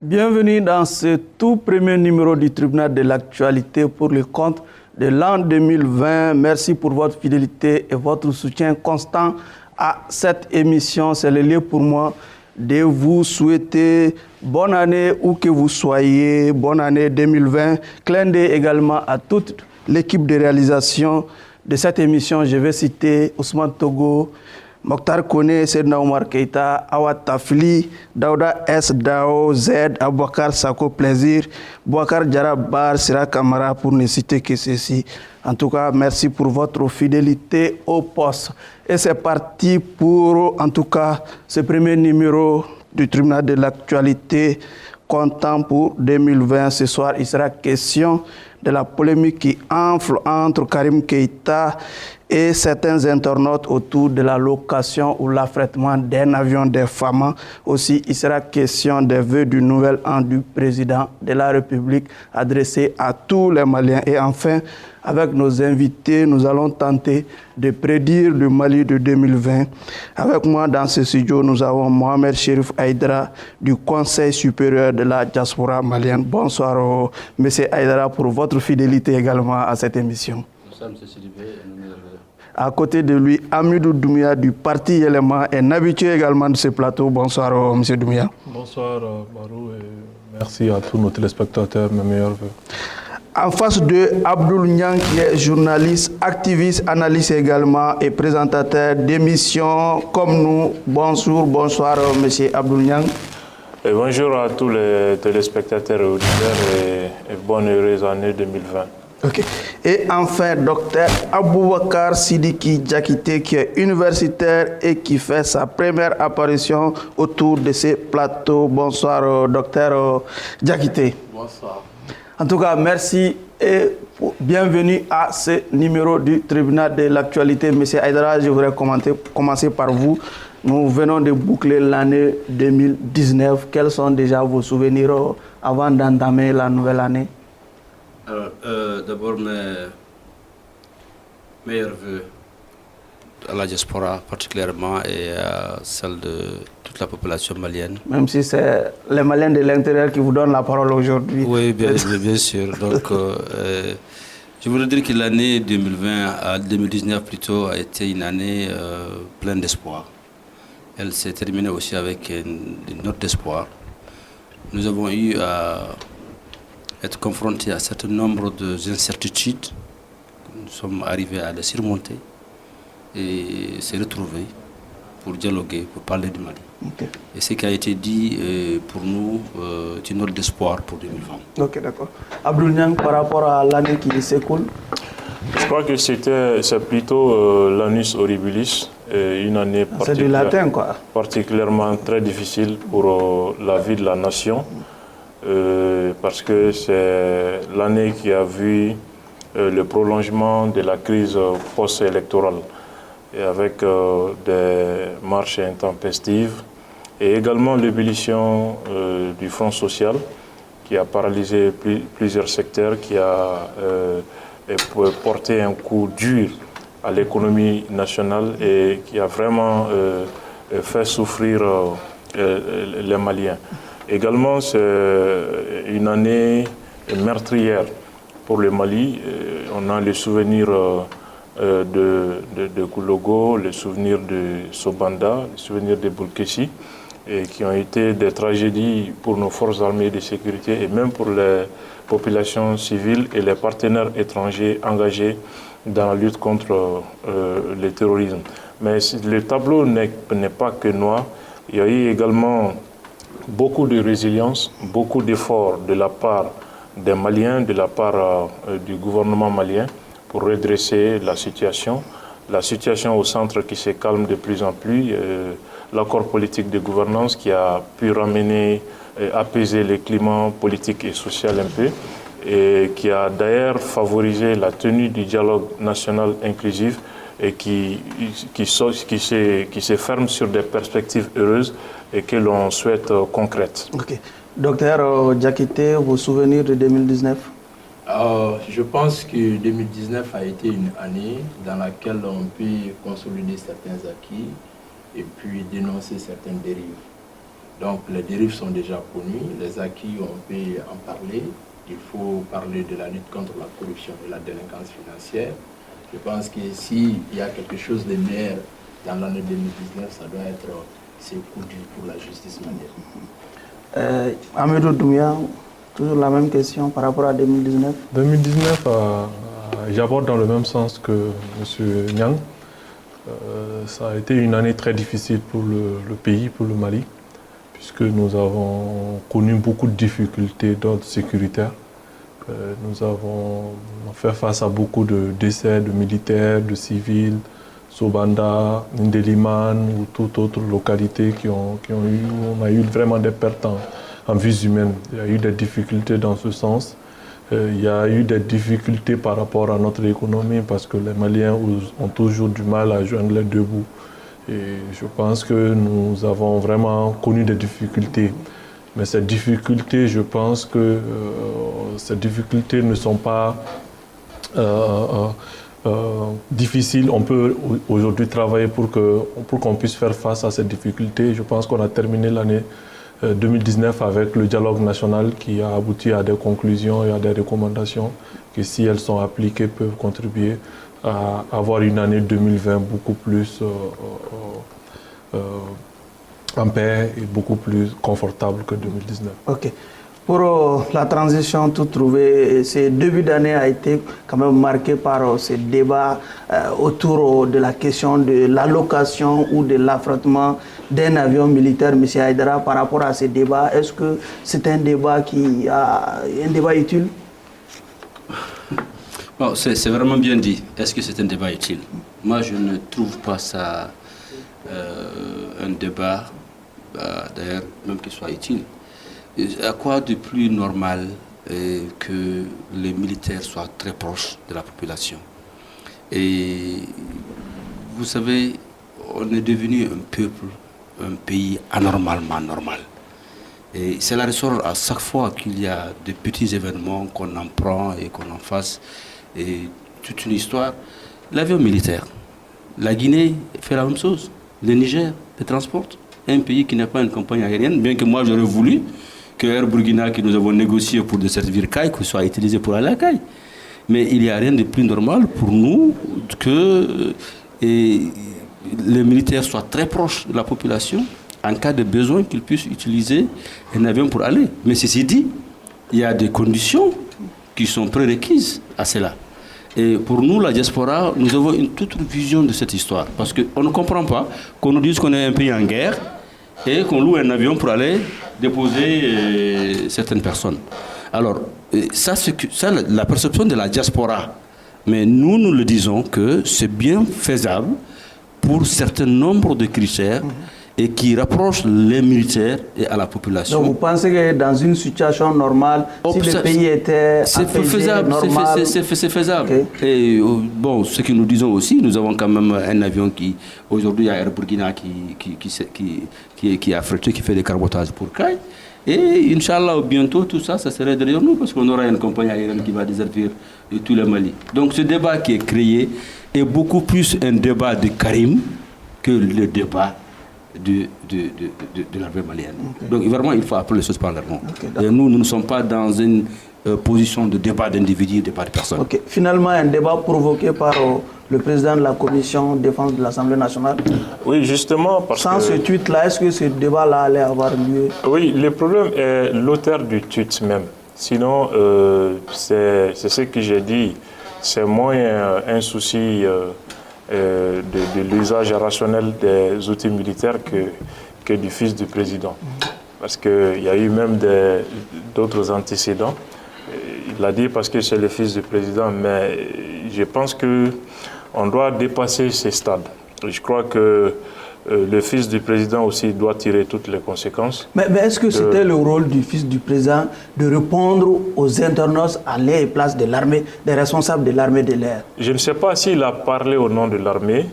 Bienvenue dans ce tout premier numéro du tribunal de l'actualité pour le compte de l'an 2020. Merci pour votre fidélité et votre soutien constant à cette émission. C'est le lieu pour moi de vous souhaiter bonne année où que vous soyez, bonne année 2020. Clin d'œil également à toute l'équipe de réalisation de cette émission. Je vais citer Ousmane Togo, Mokhtar Kone, Sedna Omar Keita, Awa Tafli, Daouda S. Dao, Z, Aboukar Sako Plaisir, Bouakar Djarabar, Sira Kamara, pour ne citer que ceci. En tout cas, merci pour votre fidélité au poste. Et c'est parti pour, en tout cas, ce premier numéro du tribunal de l'actualité comptant pour 2020. Ce soir, il sera question de la polémique qui enfle entre Karim Keita et certains internautes autour de la location ou l'affrètement d'un avion des FAMA. Aussi, il sera question des vœux du nouvel an du président de la République adressés à tous les Maliens. Et enfin, avec nos invités, nous allons tenter de prédire le Mali de 2020. Avec moi dans ce studio, nous avons Mohamed Chérif Aïdara du Conseil supérieur de la diaspora malienne. Bonsoir, Monsieur Aïdara, pour votre fidélité également à cette émission. Nous sommes Cécile et nous. À côté de lui, Amidou Doumbia du parti Élément, un habitué également de ce plateau. Bonsoir, M. Doumbia. Bonsoir, Barou, et merci à tous nos téléspectateurs. Mes meilleurs vœux. En face de Abdoul Niang, qui est journaliste, activiste, analyste également et présentateur d'émissions comme nous. Bonsoir, M. Abdoul Niang. Et bonjour à tous les téléspectateurs et auditeurs et bonne heureuse année 2020. Ok. Et enfin, docteur Aboubakar Sidiki Diakité, qui est universitaire et qui fait sa première apparition autour de ces plateaux. Bonsoir, docteur Diakité. Bonsoir. En tout cas, merci et bienvenue à ce numéro du tribunal de l'actualité. Monsieur Aïdara, je voudrais commencer par vous. Nous venons de boucler l'année 2019. Quels sont déjà vos souvenirs avant d'entamer la nouvelle année? Alors, d'abord, mes meilleurs vœux à la diaspora particulièrement et à celle de toute la population malienne. Même si c'est les Maliens de l'intérieur qui vous donnent la parole aujourd'hui. Oui, bien sûr. Donc, je voudrais dire que l'année 2019 plutôt a été une année pleine d'espoir. Elle s'est terminée aussi avec une note d'espoir. Nous avons eu à être confrontés à un certain nombre d'incertitudes. Nous sommes arrivés à les surmonter et se retrouver pour dialoguer, pour parler du Mali. Okay. Et ce qui a été dit pour nous est une note d'espoir pour 2020. Ok, d'accord. Abdoul Niang, par rapport à l'année qui s'écoule? Je crois que c'est plutôt l'annus horribilis, une année du latin, quoi. Particulièrement très difficile pour la vie de la nation. Parce que c'est l'année qui a vu le prolongement de la crise post-électorale et avec des marches intempestives et également l'ébullition du Front social qui a paralysé plusieurs secteurs, qui a porté un coup dur à l'économie nationale et qui a vraiment fait souffrir les Maliens. Également, c'est une année meurtrière pour le Mali. On a les souvenirs de Koulogo, les souvenirs de Sobanda, les souvenirs de Boulkessi, et qui ont été des tragédies pour nos forces armées de sécurité et même pour les populations civiles et les partenaires étrangers engagés dans la lutte contre le terrorisme. Mais le tableau n'est pas que noir. Il y a eu également beaucoup de résilience, beaucoup d'efforts de la part des Maliens, de la part du gouvernement malien pour redresser la situation. La situation au centre qui se calme de plus en plus, l'accord politique de gouvernance qui a pu ramener, apaiser le climat politique et social un peu, et qui a d'ailleurs favorisé la tenue du dialogue national inclusif et qui se ferme sur des perspectives heureuses et que l'on souhaite concrètes. Ok. Docteur Diakité, vos souvenirs de 2019? Je pense que 2019 a été une année dans laquelle on peut consolider certains acquis et puis dénoncer certaines dérives. Donc les dérives sont déjà connues, les acquis, on peut en parler. Il faut parler de la lutte contre la corruption et la délinquance financière. Je pense que s'il y a quelque chose de meilleur dans l'année 2019, ça doit être ces coups durs pour la justice manière. Amadou Doumbia, toujours la même question par rapport à 2019. 2019, j'aborde dans le même sens que M. Niang. Ça a été une année très difficile pour le pays, pour le Mali, puisque nous avons connu beaucoup de difficultés d'ordre sécuritaire. Nous avons fait face à beaucoup de décès de militaires, de civils, Sobanda, Ndeliman ou toute autre localité on a eu vraiment des pertes en vies humaines. Il y a eu des difficultés dans ce sens. Il y a eu des difficultés par rapport à notre économie parce que les Maliens ont toujours du mal à joindre les deux bouts. Et je pense que nous avons vraiment connu des difficultés. Mais ces difficultés, je pense que ces difficultés ne sont pas difficiles. On peut aujourd'hui travailler pour qu'on puisse faire face à ces difficultés. Je pense qu'on a terminé l'année 2019 avec le dialogue national qui a abouti à des conclusions et à des recommandations qui, si elles sont appliquées, peuvent contribuer à avoir une année 2020 beaucoup plus en paix et beaucoup plus confortable que 2019. Ok. Pour la transition tout trouvée, ce début d'année a été quand même marqué par ces débats autour de la question de l'allocation ou de l'affrètement d'un avion militaire. M. Haïdara, par rapport à ces débats, est-ce que c'est un débat utile? Bon, c'est vraiment bien dit. Est-ce que c'est un débat utile? Moi, je ne trouve pas ça un débat, d'ailleurs, même qu'il soit utile. À quoi de plus normal que les militaires soient très proches de la population? Et vous savez, on est devenu un peuple, un pays anormalement normal. Et cela ressort à chaque fois qu'il y a de petits événements qu'on en prend et qu'on en fasse, et toute une histoire. L'avion militaire, la Guinée fait la même chose, le Niger les transporte. Un pays qui n'a pas une compagnie aérienne, bien que moi j'aurais voulu que Air Burkina, que nous avons négocié pour desservir CAI, que soit utilisé pour aller à CAI. Mais il n'y a rien de plus normal pour nous que les militaires soient très proches de la population en cas de besoin qu'ils puissent utiliser un avion pour aller. Mais ceci dit, il y a des conditions qui sont prérequises à cela. Et pour nous, la diaspora, nous avons une toute autre vision de cette histoire. Parce qu'on ne comprend pas qu'on nous dise qu'on est un pays en guerre et qu'on loue un avion pour aller déposer certaines personnes. Alors, ça, c'est la perception de la diaspora. Mais nous le disons que c'est bien faisable pour certain nombre de critères et qui rapprochent les militaires et à la population. Donc vous pensez que dans une situation normale, si le pays était faisable, normal... C'est faisable. Okay. Et bon, ce que nous disons aussi, nous avons quand même un avion qui, aujourd'hui, il y a Air Burkina qui est affrété, qui fait des carbotages pour CAI. Et Inch'Allah, bientôt, tout ça, ça serait derrière nous, parce qu'on aura une compagnie aérienne qui va desservir tout le Mali. Donc ce débat qui est créé est beaucoup plus un débat de Karim que le débat de l'armée malienne. Okay. Donc vraiment, il faut appeler les choses par leur nom. Okay, et nous ne sommes pas dans une position de débat d'individus, débat de personnes. Okay. Finalement, un débat provoqué par le président de la commission de défense de l'Assemblée nationale. Oui, justement, parce sans ce tweet-là, est-ce que ce débat-là allait avoir lieu? Oui, le problème est l'auteur du tweet même. Sinon, c'est ce que j'ai dit, c'est moins un souci de l'usage rationnel des outils militaires que du fils du président. Parce qu'il y a eu même d'autres antécédents. Il l'a dit parce que c'est le fils du président, mais je pense qu'on doit dépasser ces stades. Je crois que le fils du président aussi doit tirer toutes les conséquences. Mais est-ce que c'était le rôle du fils du président de répondre aux internautes à l'air et place de l'armée, des responsables de l'armée de l'air? Je ne sais pas s'il a parlé au nom de l'armée.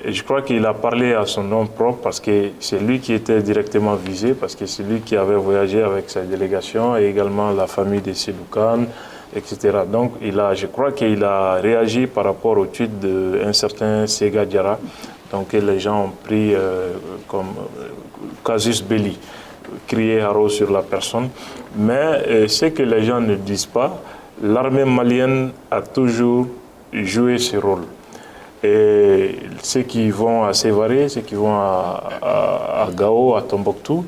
Je crois qu'il a parlé à son nom propre parce que c'est lui qui était directement visé, parce que c'est lui qui avait voyagé avec sa délégation et également la famille de Sédoukan, etc. Donc je crois qu'il a réagi par rapport au tweet d'un certain Sega Diarra, donc les gens ont pris comme casus belli. crier haro sur la personne. Mais ce que les gens ne disent pas, l'armée malienne a toujours joué ce rôle. Et ceux qui vont à Sévaré, ceux qui vont à Gao, à Tombouctou,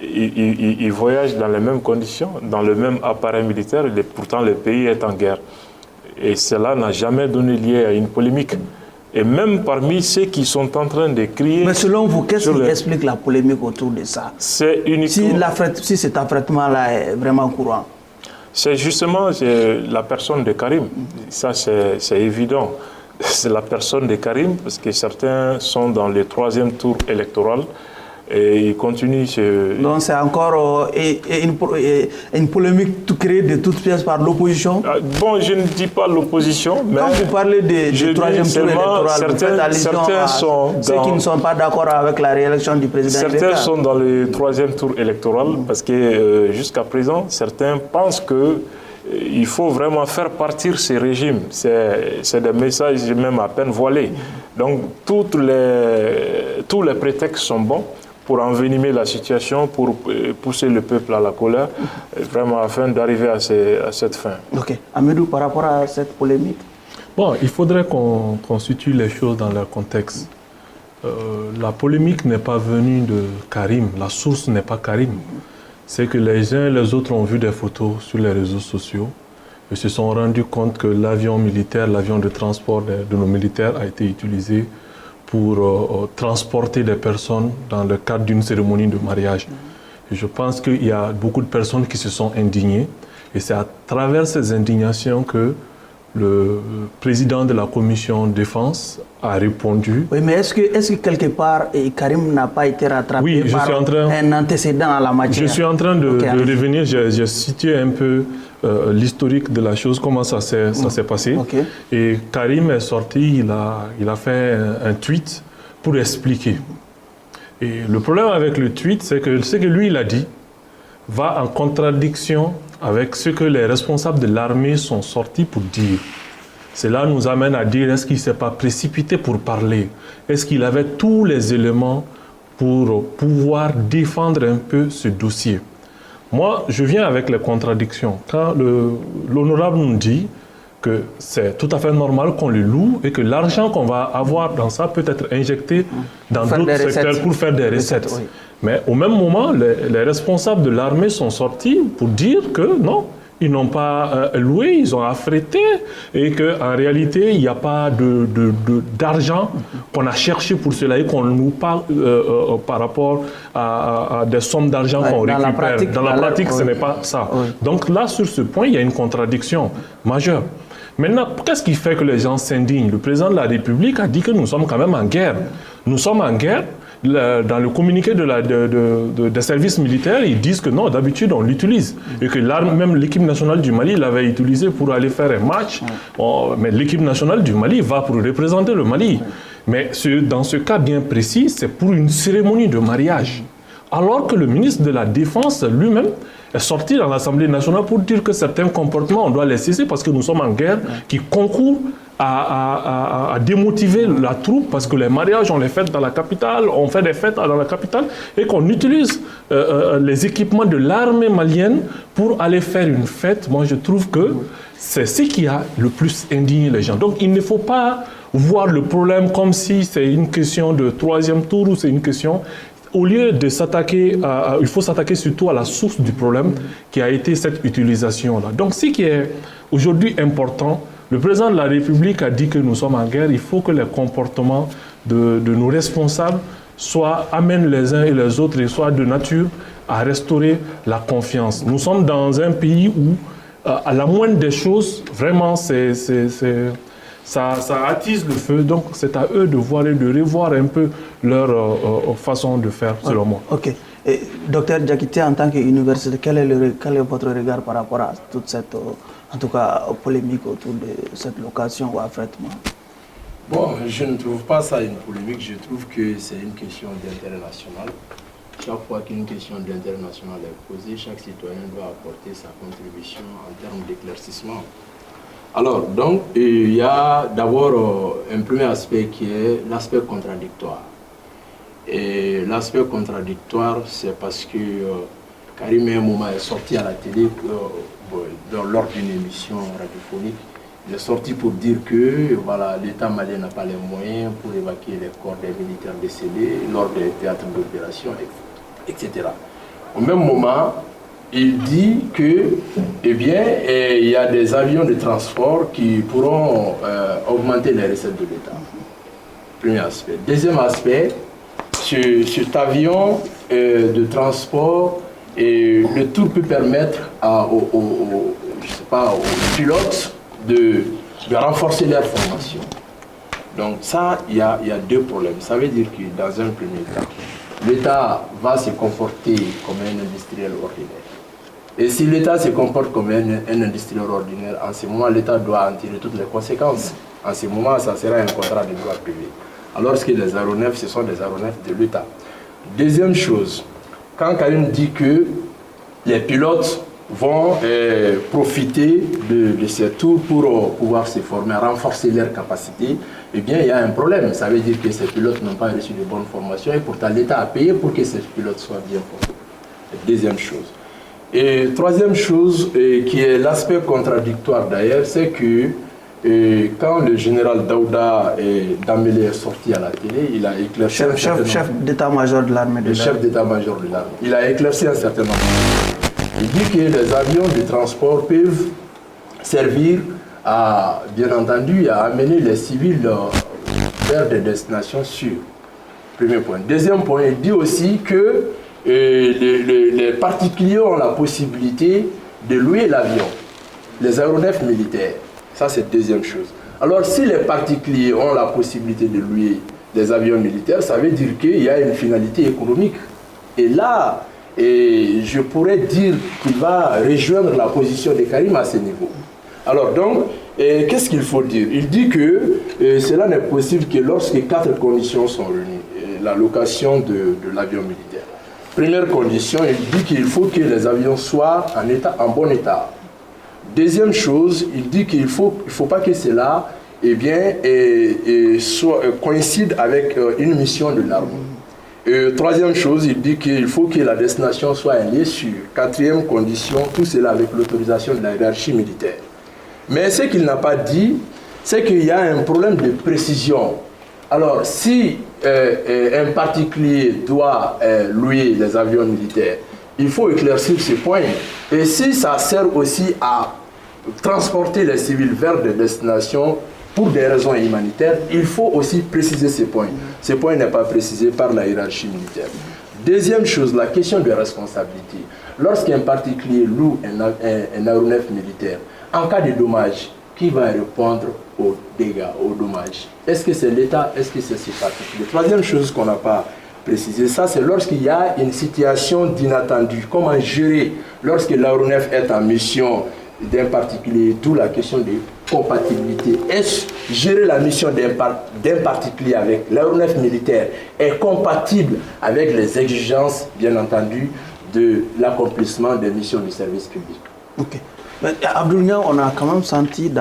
ils voyagent dans les mêmes conditions, dans le même appareil militaire, et pourtant le pays est en guerre. Et cela n'a jamais donné lieu à une polémique. Et même parmi ceux qui sont en train de crier... Mais selon vous, qu'est-ce qui explique la polémique autour de ça? C'est uniquement... Si cet affrètement-là est vraiment courant. C'est justement la personne de Karim. Ça, c'est évident. C'est la personne de Karim, parce que certains sont dans le 3e tour électoral et ils continuent. Donc c'est encore une polémique créée de toutes pièces par l'opposition? Bon, je ne dis pas l'opposition, mais... Quand vous parlez du 3e tour électoral, vous faites allusion à ceux qui ne sont pas d'accord avec la réélection du président. Certains sont dans le 3e tour électoral, parce que jusqu'à présent, certains pensent que il faut vraiment faire partir ces régimes. C'est des messages même à peine voilés. Donc tous les prétextes sont bons pour envenimer la situation, pour pousser le peuple à la colère, vraiment afin d'arriver à cette fin. Ok. Amidou, par rapport à cette polémique? Bon, il faudrait qu'on situe les choses dans leur contexte. La polémique n'est pas venue de Karim, la source n'est pas Karim. C'est que les uns et les autres ont vu des photos sur les réseaux sociaux et se sont rendus compte que l'avion militaire, l'avion de transport de nos militaires a été utilisé pour transporter des personnes dans le cadre d'une cérémonie de mariage. Et je pense qu'il y a beaucoup de personnes qui se sont indignées et c'est à travers ces indignations que le président de la commission défense a répondu. Oui, mais est-ce que quelque part Karim n'a pas été rattrapé par un antécédent à la matière? Je suis en train de revenir, j'ai situé un peu l'historique de la chose, comment ça s'est passé. Okay. Et Karim est sorti, il a fait un tweet pour expliquer. Et le problème avec le tweet, c'est que ce que lui il a dit va en contradiction avec ce que les responsables de l'armée sont sortis pour dire. Cela nous amène à dire, est-ce qu'il ne s'est pas précipité pour parler? Est-ce qu'il avait tous les éléments pour pouvoir défendre un peu ce dossier? Moi, je viens avec les contradictions. Quand l'honorable nous dit que c'est tout à fait normal qu'on le loue et que l'argent qu'on va avoir dans ça peut être injecté dans d'autres secteurs pour faire des recettes. Oui. Mais au même moment, les responsables de l'armée sont sortis pour dire que non, ils n'ont pas loué, ils ont affrété et qu'en réalité, il n'y a pas d'argent qu'on a cherché pour cela et qu'on nous parle par rapport à des sommes d'argent qu'on récupère. Dans la pratique, ce n'est pas ça. Oui. Donc là, sur ce point, il y a une contradiction majeure. Maintenant, qu'est-ce qui fait que les gens s'indignent? Le président de la République a dit que nous sommes quand même en guerre. Nous sommes en guerre. Dans le communiqué des services militaires, ils disent que non, d'habitude on l'utilise. Et que là, même l'équipe nationale du Mali l'avait utilisé pour aller faire un match. Mais l'équipe nationale du Mali va pour représenter le Mali. Mais dans ce cas bien précis, c'est pour une cérémonie de mariage. Alors que le ministre de la Défense lui-même est sorti dans l'Assemblée nationale pour dire que certains comportements, on doit les cesser parce que nous sommes en guerre, qui concourent à démotiver la troupe parce que les mariages, on les fait dans la capitale, on fait des fêtes dans la capitale et qu'on utilise les équipements de l'armée malienne pour aller faire une fête. Moi, je trouve que c'est ce qui a le plus indigné les gens. Donc, il ne faut pas voir le problème comme si c'est une question de 3e tour ou c'est une question... Au lieu de s'attaquer, il faut s'attaquer surtout à la source du problème qui a été cette utilisation-là. Donc, ce qui est aujourd'hui important, le président de la République a dit que nous sommes en guerre. Il faut que les comportements de nos responsables amènent les uns et les autres et soient de nature à restaurer la confiance. Nous sommes dans un pays où, à la moindre des choses, vraiment, ça attise le feu, donc c'est à eux de voir et de revoir un peu leur façon de faire, selon moi. Ok. Et, docteur Diakité, en tant qu'université, quel est votre regard par rapport à toute cette, en tout cas, polémique autour de cette location ou affrètement? Bon, je ne trouve pas ça une polémique, je trouve que c'est une question d'intérêt national. Chaque fois qu'une question d'intérêt national est posée, chaque citoyen doit apporter sa contribution en termes d'éclaircissement. Alors, donc, il y a d'abord un premier aspect qui est l'aspect contradictoire. Et l'aspect contradictoire, c'est parce que Karim, à un moment, est sorti à la télé lors d'une émission radiophonique. Il est sorti pour dire que voilà, l'État malien n'a pas les moyens pour évacuer les corps des militaires décédés lors des théâtres d'opération, etc. Au même moment, il dit que, eh bien, il y a des avions de transport qui pourront augmenter les recettes de l'État. Premier aspect. Deuxième aspect, cet avion de transport, le tout peut permettre aux pilotes de renforcer leur formation. Donc ça, il y a deux problèmes. Ça veut dire que dans un premier temps, l'État va se comporter comme un industriel ordinaire. Et si l'État se comporte comme un industriel ordinaire, en ce moment, l'État doit en tirer toutes les conséquences. En ce moment, ça sera un contrat de droit privé. Alors que les aéronefs, ce sont des aéronefs de l'État. Deuxième chose, quand Karim dit que les pilotes vont profiter de ces tours pour pouvoir se former, renforcer leurs capacités, eh bien, il y a un problème. Ça veut dire que ces pilotes n'ont pas reçu de bonnes formations et pourtant l'État a payé pour que ces pilotes soient bien formés. Deuxième chose. Et troisième chose, qui est l'aspect contradictoire d'ailleurs, c'est que quand le général Daouda Dambélé est sorti à la télé, il a éclairci chef d'état-major de l'armée de l'air. Chef d'état-major de l'armée. Il a éclairci un certain nombre. Il dit que les avions de transport peuvent servir à, bien entendu, à amener les civils vers des destinations sûres. Premier point. Deuxième point, il dit aussi que les particuliers ont la possibilité de louer l'avion, les aéronefs militaires. Ça, c'est deuxième chose. Alors, si les particuliers ont la possibilité de louer des avions militaires, ça veut dire qu'il y a une finalité économique. Et là, je pourrais dire qu'il va rejoindre la position de Karim à ce niveau. Alors donc, qu'est-ce qu'il faut dire? Il dit que cela n'est possible que lorsque 4 conditions sont réunies. La location de l'avion militaire. Première condition, il dit qu'il faut que les avions soient en bon état. Deuxième chose, il dit qu'il ne faut pas que cela coïncide avec une mission de l'armée. Troisième chose, il dit qu'il faut que la destination soit un lieu sûr. Quatrième condition, tout cela avec l'autorisation de la hiérarchie militaire. Mais ce qu'il n'a pas dit, c'est qu'il y a un problème de précision. Alors, si un particulier doit louer les avions militaires, il faut éclaircir ce point. Et si ça sert aussi à transporter les civils vers des destinations pour des raisons humanitaires, il faut aussi préciser ce point. Ce point n'est pas précisé par la hiérarchie militaire. Deuxième chose, la question de responsabilité. Lorsqu'un particulier loue un aéronef militaire, en cas de dommage, qui va répondre aux dégâts, aux dommages? Est-ce que c'est l'État? Est-ce que c'est ce particulier? Troisième chose qu'on n'a pas précisé, ça c'est lorsqu'il y a une situation d'inattendu. Comment gérer lorsque l'aéronef est en mission d'un particulier, d'où la question de compatibilité. Est-ce gérer la mission d'un particulier avec l'aéronef militaire est compatible avec les exigences, bien entendu, de l'accomplissement des missions du service public? Ok. Mais Abdoul Niang, on a quand même senti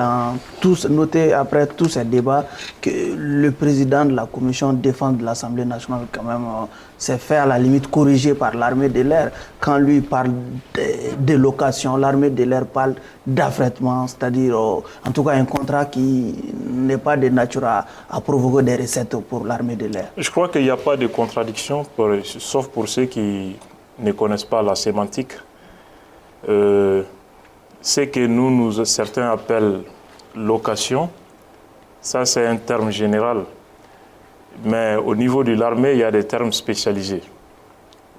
noté après tous ces débats que le président de la commission de défense de l'Assemblée nationale quand même s'est fait à la limite corriger par l'armée de l'air. Quand lui parle de location, l'armée de l'air parle d'affrètement, c'est-à-dire en tout cas un contrat qui n'est pas de nature à provoquer des recettes pour l'armée de l'air. Je crois qu'il n'y a pas de contradiction, sauf pour ceux qui ne connaissent pas la sémantique. Ce que certains appellent location, ça c'est un terme général. Mais au niveau de l'armée, il y a des termes spécialisés.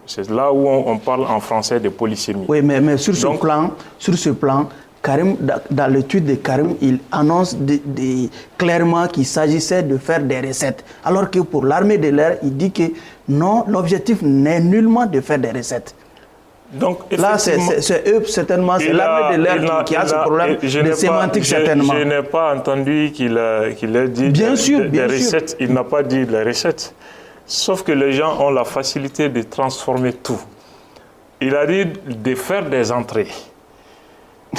C'est là où on parle en français de polysémie. Oui, mais sur ce plan, Karim, dans le tweet de Karim, il annonce clairement qu'il s'agissait de faire des recettes. Alors que pour l'armée de l'air, il dit que non, l'objectif n'est nullement de faire des recettes. Donc, là, c'est eux, certainement, c'est l'armée de l'air qui a ce problème de sémantique, certainement. Je n'ai pas entendu qu'il ait dit des recettes. Il n'a pas dit les recettes. Sauf que les gens ont la facilité de transformer tout. Il a dit de faire des entrées.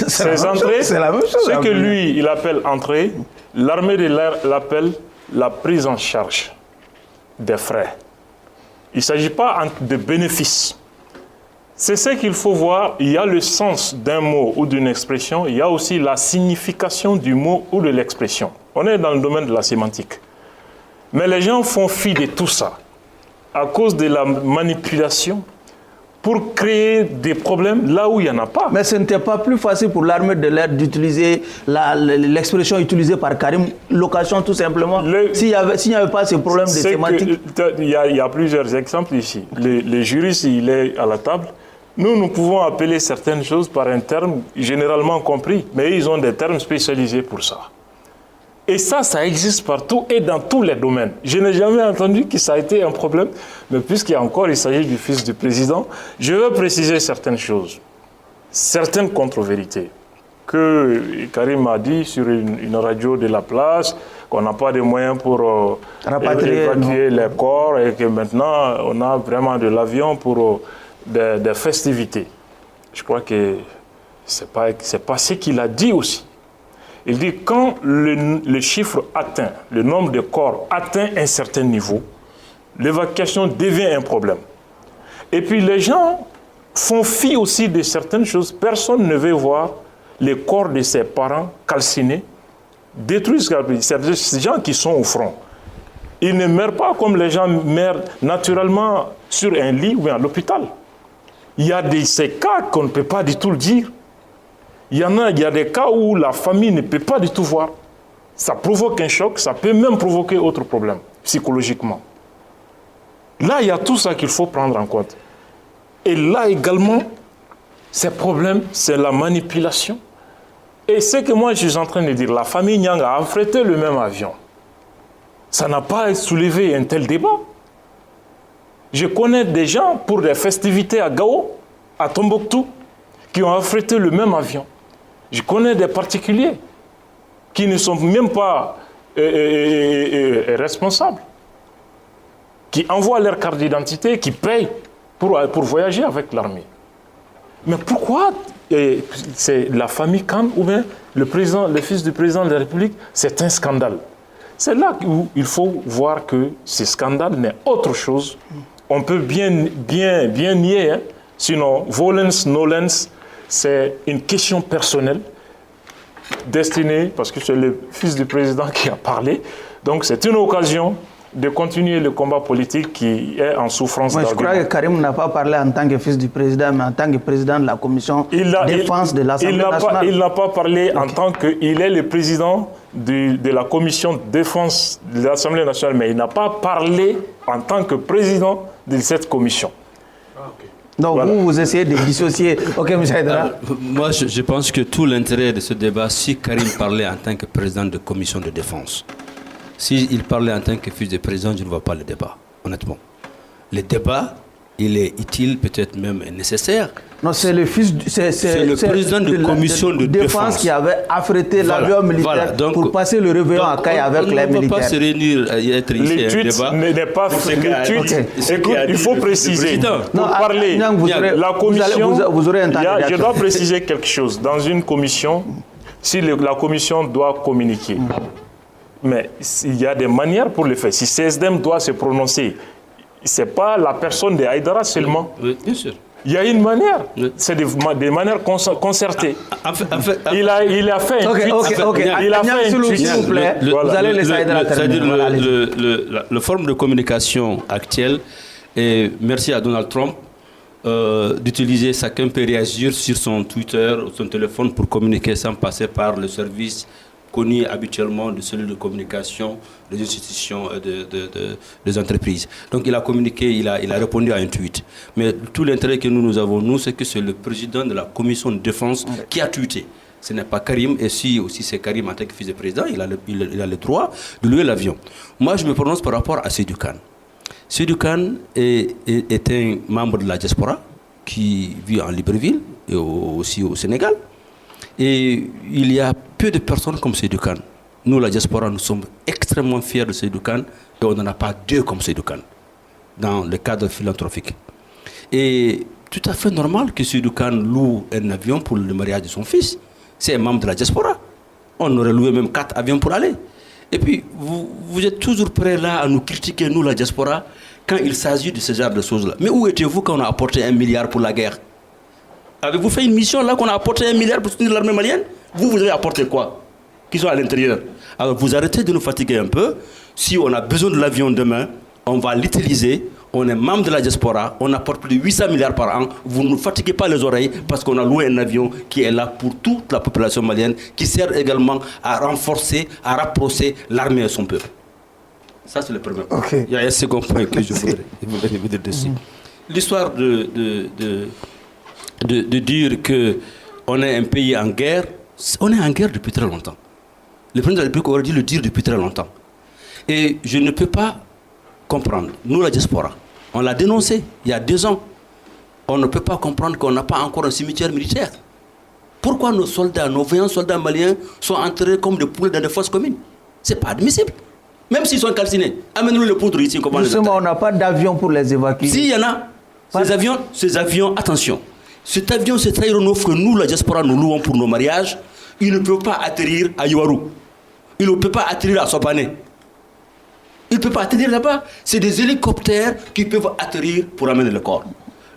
Ces entrées, c'est la même chose. Ce que lui, il appelle entrée, l'armée de l'air l'appelle la prise en charge des frais. Il ne s'agit pas de bénéfices. C'est ce qu'il faut voir. Il y a le sens d'un mot ou d'une expression. Il y a aussi la signification du mot ou de l'expression. On est dans le domaine de la sémantique. Mais les gens font fi de tout ça à cause de la manipulation pour créer des problèmes là où il n'y en a pas. Mais ce n'était pas plus facile pour l'armée de l'air d'utiliser l'expression utilisée par Karim, location tout simplement, s'il n'y avait pas ce problème de sémantique. Il y a plusieurs exemples ici. Le juriste, il est à la table. Nous pouvons appeler certaines choses par un terme généralement compris, mais ils ont des termes spécialisés pour ça. Et ça existe partout et dans tous les domaines. Je n'ai jamais entendu que ça a été un problème, mais il s'agit du fils du président, je veux préciser certaines choses, certaines contre-vérités que Karim a dit sur une radio de la place, qu'on n'a pas de moyens pour évacuer les corps et que maintenant on a vraiment de l'avion pour des festivités. Je crois que c'est pas ce qu'il a dit aussi. Il dit quand le chiffre atteint, le nombre de corps atteint un certain niveau, l'évacuation devient un problème. Et puis les gens font fi aussi de certaines choses. Personne ne veut voir les corps de ses parents calcinés, détruits. C'est des gens qui sont au front. Ils ne meurent pas comme les gens meurent naturellement sur un lit ou à l'hôpital. Il y a ces cas qu'on ne peut pas du tout le dire. Il y a des cas où la famille ne peut pas du tout voir. Ça provoque un choc, ça peut même provoquer autre problème, psychologiquement. Là, il y a tout ça qu'il faut prendre en compte. Et là également, ces problèmes, c'est la manipulation. Et ce que moi je suis en train de dire, la famille Nyang a affrété le même avion. Ça n'a pas soulevé un tel débat. Je connais des gens pour des festivités à Gao, à Tombouctou, qui ont affrété le même avion. Je connais des particuliers qui ne sont même pas responsables, qui envoient leur carte d'identité, qui payent pour voyager avec l'armée. Mais pourquoi c'est la famille Khan ou bien le fils du président de la République, c'est un scandale. C'est là où il faut voir que ce scandale n'est autre chose. On peut bien nier, hein. Sinon, volens, nolens, c'est une question personnelle destinée, parce que c'est le fils du président qui a parlé. Donc c'est une occasion de continuer le combat politique qui est en souffrance d'argument. Je crois que Karim n'a pas parlé en tant que fils du président, mais en tant que président de la commission défense de l'Assemblée nationale. Il n'a pas parlé en tant qu'il est le président de la commission défense de l'Assemblée nationale, mais il n'a pas parlé en tant que président de cette commission. Donc voilà. Vous essayez de dissocier. Ok, M. Haïdara. Moi, je pense que tout l'intérêt de ce débat, si Karim parlait en tant que président de commission de défense, s'il parlait en tant que fils de président, je ne vois pas le débat, honnêtement. Le débat, il est utile, peut-être même nécessaire. Non, c'est le fils, c'est le président de commission de défense qui avait affrété l'avion militaire pour passer le réveillon à Caille avec les militaires. On ne peut pas se réunir et être ici à un débat. N'est pas Écoute, il faut préciser. Pour parler, la commission, je dois préciser quelque chose. Dans une commission, si la commission doit communiquer, mais il y a des manières pour le faire. Si CSDM doit se prononcer, ce n'est pas la personne de Haïdara seulement. Oui, bien sûr. Il y a une manière, c'est des manières concertées. Il a fait un tweet. Il a fait un tweet. S'il vous plaît, vous allez laisser Haïdara terminer. La forme de communication actuelle, et merci à Donald Trump d'utiliser, chacun peut réagir sur son Twitter ou son téléphone pour communiquer sans passer par le service connu habituellement de cellules de communication des institutions des entreprises. Donc il a communiqué, il a répondu à un tweet. Mais tout l'intérêt que nous avons, nous, c'est que c'est le président de la commission de défense qui a tweeté. Ce n'est pas Karim, et si aussi c'est Karim en tant que fils de président, il a le droit de louer l'avion. Moi, je me prononce par rapport à Seydou Khan. Seydou Khan est un membre de la diaspora qui vit en Libreville et aussi au Sénégal. Et il y a peu de personnes comme Seydou Khan. Nous, la diaspora, nous sommes extrêmement fiers de Seydou Khan et on n'en a pas deux comme Seydou Khan dans le cadre philanthropique. Et tout à fait normal que Seydou Khan loue un avion pour le mariage de son fils. C'est un membre de la diaspora. On aurait loué même 4 avions pour aller. Et puis, vous êtes toujours prêts là à nous critiquer, nous, la diaspora, quand il s'agit de ce genre de choses-là. Mais où étiez-vous quand on a apporté 1 milliard pour la guerre? Avez-vous fait une mission là qu'on a apporté 1 milliard pour soutenir l'armée malienne? Vous avez apporté quoi? Qui sont à l'intérieur. Alors vous arrêtez de nous fatiguer un peu. Si on a besoin de l'avion demain, on va l'utiliser. On est membre de la diaspora, on apporte plus de 800 milliards par an. Vous ne nous fatiguez pas les oreilles parce qu'on a loué un avion qui est là pour toute la population malienne, qui sert également à renforcer, à rapprocher l'armée et son peuple. Ça, c'est le premier point. Okay. Il y a un second point que je voudrais vous dire dessus. L'histoire de dire qu'on est un pays en guerre, on est en guerre depuis très longtemps. Le président de la République aurait dû le dire depuis très longtemps. Et je ne peux pas comprendre, nous la diaspora, on l'a dénoncé il y a 2 ans. On ne peut pas comprendre qu'on n'a pas encore un cimetière militaire. Pourquoi nos soldats, nos vaillants soldats maliens sont enterrés comme des poulets dans des fosses communes? Ce n'est pas admissible. Même s'ils sont calcinés, amenez-nous le poudre ici. Justement, on n'a pas d'avion pour les évacuer. Si, il y en a. Ces avions, attention. Cet avion, cet aéronef que nous, la diaspora, nous louons pour nos mariages, il ne peut pas atterrir à Yowaru. Il ne peut pas atterrir à Sopane. Il ne peut pas atterrir là-bas. C'est des hélicoptères qui peuvent atterrir pour amener le corps.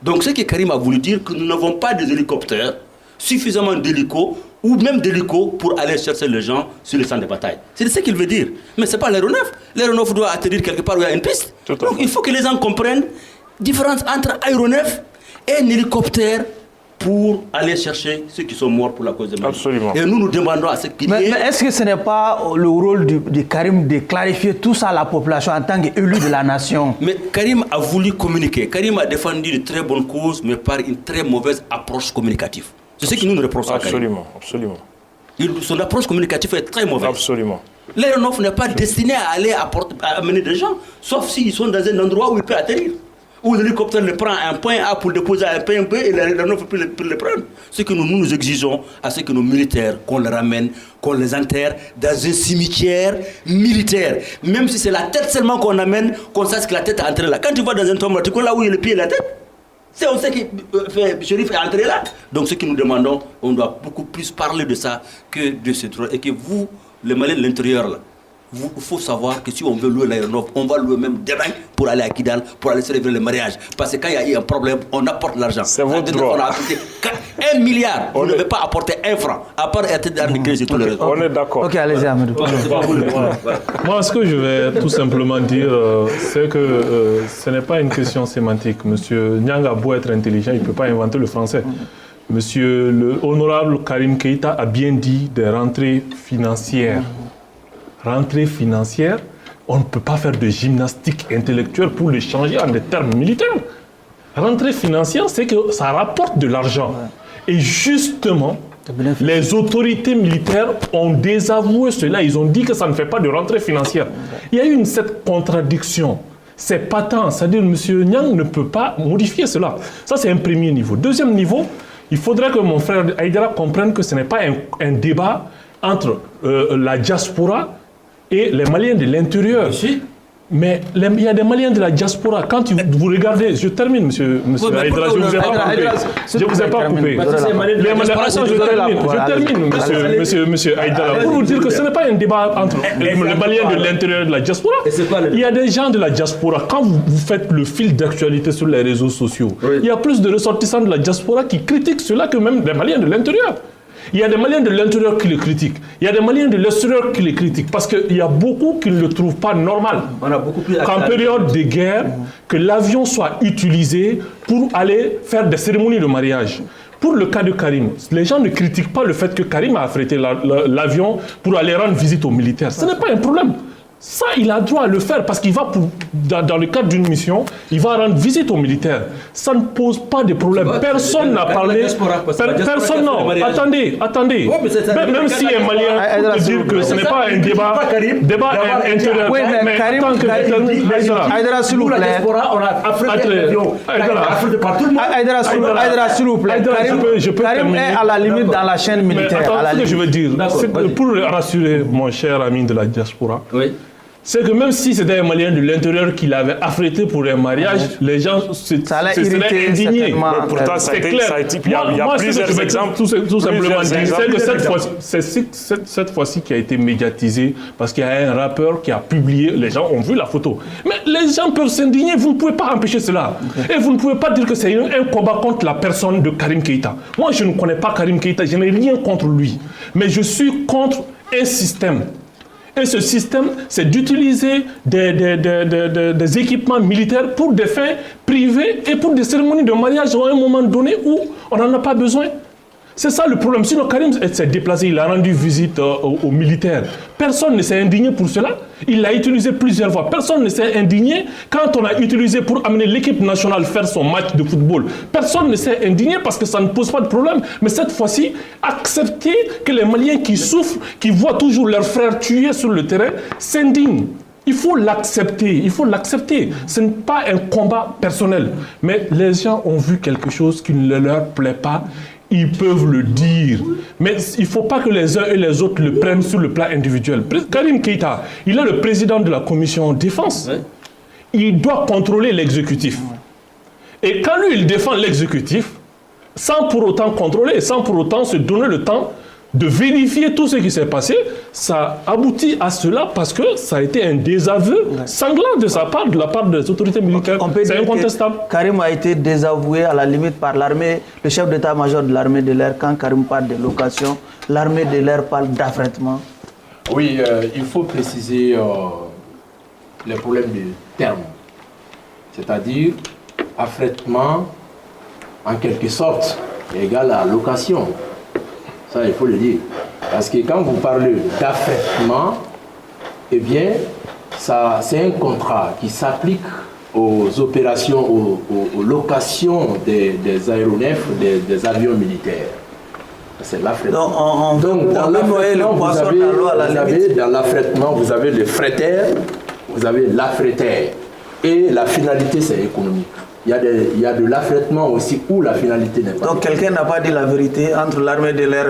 Donc ce que Karim a voulu dire, que nous n'avons pas des hélicoptères, suffisamment d'hélicos, ou même d'hélicos pour aller chercher les gens sur le champ de bataille. C'est ce qu'il veut dire. Mais ce n'est pas l'aéronef. L'aéronef doit atterrir quelque part où il y a une piste. Donc il faut que les gens comprennent la différence entre aéronef et un hélicoptère pour aller chercher ceux qui sont morts pour la cause de Mali. Absolument. Et nous demandons à ce qu'il y ait... Mais est-ce que ce n'est pas le rôle de Karim de clarifier tout ça à la population en tant qu'élu de la nation? Mais Karim a voulu communiquer. Karim a défendu de très bonnes causes, mais par une très mauvaise approche communicative. C'est ce qui nous reproche à Karim. Absolument. Son approche communicative est très mauvaise. Absolument. L'aéronef n'est pas destiné à aller amener des gens, sauf s'ils sont dans un endroit où il peut atterrir. Où l'hélicoptère le prend à un point A pour le déposer à un point B et l'aéronef peut le prendre. Ce que nous exigeons à ce que nos militaires, qu'on les ramène, qu'on les enterre dans un cimetière militaire. Même si c'est la tête seulement qu'on amène, qu'on sache que la tête est enterrée là. Quand tu vas dans un tombeau, tu connais là où il y a le pied et la tête. On sait que Chérif est entré là. Donc ce que nous demandons, on doit beaucoup plus parler de ça que de ce droit. Et que vous, les Maliens de l'intérieur là, il faut savoir que si on veut louer l'aéronef, on va louer même demain pour aller à Kidal, pour aller célébrer le mariage. Parce que quand il y a eu un problème, on apporte l'argent. C'est votre droit. On a apporté 1 milliard. On ne veut pas apporter 1 franc, à part être d'arnaquer sur tous les réseaux. On est d'accord. Ok, allez-y, Amadou. Moi, ce que je vais tout simplement dire, c'est que ce n'est pas une question sémantique. Monsieur Nyang a beau être intelligent, il ne peut pas inventer le français. Monsieur le honorable Karim Keïta a bien dit des rentrées financières. Rentrée financière, on ne peut pas faire de gymnastique intellectuelle pour le changer en des termes militaires. Rentrée financière, c'est que ça rapporte de l'argent. Et justement, les autorités militaires ont désavoué cela. Ils ont dit que ça ne fait pas de rentrée financière. Il y a eu cette contradiction. C'est patent. C'est-à-dire que M. Nyang ne peut pas modifier cela. Ça, c'est un premier niveau. Deuxième niveau, il faudrait que mon frère Aïdara comprenne que ce n'est pas un débat entre la diaspora et les Maliens de l'intérieur. Mais il y a des Maliens de la diaspora. Quand vous regardez, je termine, monsieur Aïdara, je ne vous ai pas coupé. Je ne vous ai pas coupé. Je termine, monsieur Aïdara, pour vous dire que ce n'est pas un débat entre les Maliens de l'intérieur et de la diaspora. Il y a des gens de la diaspora. Quand vous faites le fil d'actualité sur les réseaux sociaux, il y a plus de ressortissants de la diaspora qui critiquent cela que même des Maliens de l'intérieur. Il y a des Maliens de l'intérieur qui le critiquent. Il y a des Maliens de l'extérieur qui le critiquent. Parce qu'il y a beaucoup qui ne le trouvent pas normal. Qu'en période de guerre, que l'avion soit utilisé pour aller faire des cérémonies de mariage. Pour le cas de Karim, les gens ne critiquent pas le fait que Karim a affrété l'avion pour aller rendre visite aux militaires. Ce n'est pas un problème. Ça, il a droit à le faire parce qu'il va, dans le cadre d'une mission, il va rendre visite aux militaires. Ça ne pose pas de problème. Personne n'a parlé. Personne, non. Attendez. Même si un Malien peut dire que ce n'est pas un débat intérieur. Oui, mais Karim, Aïdara, s'il vous plaît. Aïdara, s'il vous plaît. Karim est à la limite dans la chaîne militaire. Attends, ce que je veux dire, pour rassurer mon cher ami de la diaspora, c'est que même si c'était un Malien de l'intérieur qui l'avait affrété pour un mariage, les gens se seraient indignés. Pourtant, ça a été, il y a plusieurs exemples. Tout simplement dire, c'est que cette fois-ci qui a été médiatisée, parce qu'il y a un rappeur qui a publié, les gens ont vu la photo. Mais les gens peuvent s'indigner, vous ne pouvez pas empêcher cela. Et vous ne pouvez pas dire que c'est un combat contre la personne de Karim Keïta. Moi, je ne connais pas Karim Keïta, je n'ai rien contre lui. Mais je suis contre un système. Et ce système, c'est d'utiliser des équipements militaires pour des fins privées et pour des cérémonies de mariage à un moment donné où on n'en a pas besoin. C'est ça le problème. Sinon, Karim s'est déplacé, il a rendu visite aux militaires. Personne ne s'est indigné pour cela. Il l'a utilisé plusieurs fois. Personne ne s'est indigné quand on a utilisé pour amener l'équipe nationale faire son match de football. Personne ne s'est indigné parce que ça ne pose pas de problème. Mais cette fois-ci, accepter que les Maliens qui souffrent, qui voient toujours leurs frères tués sur le terrain, s'indignent. Il faut l'accepter, il faut l'accepter. Ce n'est pas un combat personnel. Mais les gens ont vu quelque chose qui ne leur plaît pas. Ils peuvent le dire. Mais il ne faut pas que les uns et les autres le prennent sur le plan individuel. Karim Keïta, il est le président de la commission défense. Oui. Il doit contrôler l'exécutif. Et quand lui, il défend l'exécutif, sans pour autant contrôler, sans pour autant se donner le temps de vérifier tout ce qui s'est passé, ça aboutit à cela parce que ça a été un désaveu sanglant de sa part, de la part des autorités militaires. C'est incontestable. Karim a été désavoué à la limite par l'armée, le chef d'état-major de l'armée de l'air. Quand Karim parle de location, l'armée de l'air parle d'affrètement. Oui, il faut préciser les problèmes de terme. C'est-à-dire, affrètement, en quelque sorte, est égal à location. Ça, il faut le dire. Parce que quand vous parlez d'affrètement, eh bien, c'est un contrat qui s'applique aux opérations, aux locations des aéronefs, des avions militaires. C'est l'affrètement. Donc, dans l'affrètement, vous avez le frétaire, vous avez l'affrétaire. Et la finalité, c'est économique. Il y a de l'affrètement aussi où la finalité n'est pas. Donc quelqu'un n'a pas dit la vérité entre l'armée de l'air.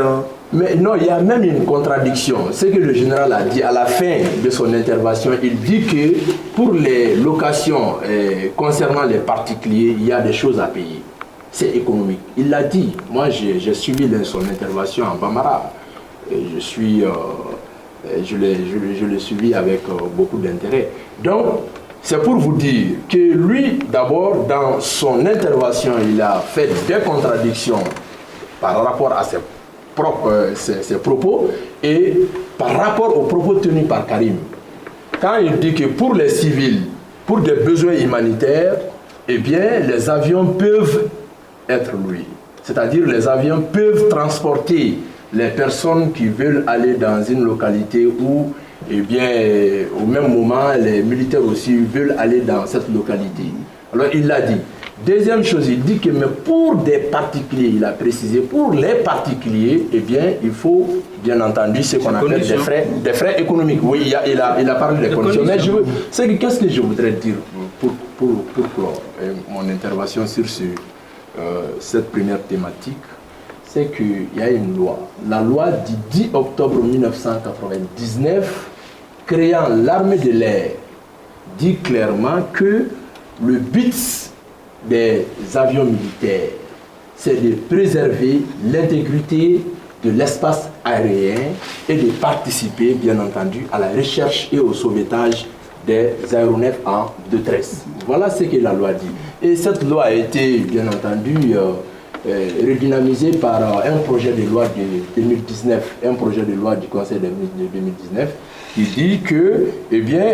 Mais non, il y a même une contradiction. Ce que le général a dit à la fin de son intervention, il dit que pour les locations concernant les particuliers, il y a des choses à payer. C'est économique. Il l'a dit. Moi, j'ai suivi son intervention en Bambara. Je l'ai suivi avec beaucoup d'intérêt. Donc, c'est pour vous dire que lui, d'abord, dans son intervention, il a fait des contradictions par rapport à ses propos et par rapport aux propos tenus par Karim. Quand il dit que pour les civils, pour des besoins humanitaires, eh bien, les avions peuvent être loués. C'est-à-dire les avions peuvent transporter les personnes qui veulent aller dans une localité où eh bien, au même moment, les militaires aussi veulent aller dans cette localité. Alors, il l'a dit. Deuxième chose, il dit que mais pour des particuliers, il a précisé, pour les particuliers, eh bien, il faut, bien entendu, ce qu'on appelle des frais économiques. Oui, il a parlé des conditions. Mais qu'est-ce que je voudrais dire pour clore mon intervention sur cette première thématique, c'est qu'il y a une loi. La loi du 10 octobre 1999, créant l'armée de l'air, dit clairement que le but des avions militaires, c'est de préserver l'intégrité de l'espace aérien et de participer, bien entendu, à la recherche et au sauvetage des aéronefs en détresse. Voilà ce que la loi dit. Et cette loi a été, bien entendu, redynamisée par un projet de loi de 2019, un projet de loi du Conseil des ministres de 2019, qui dit que, eh bien,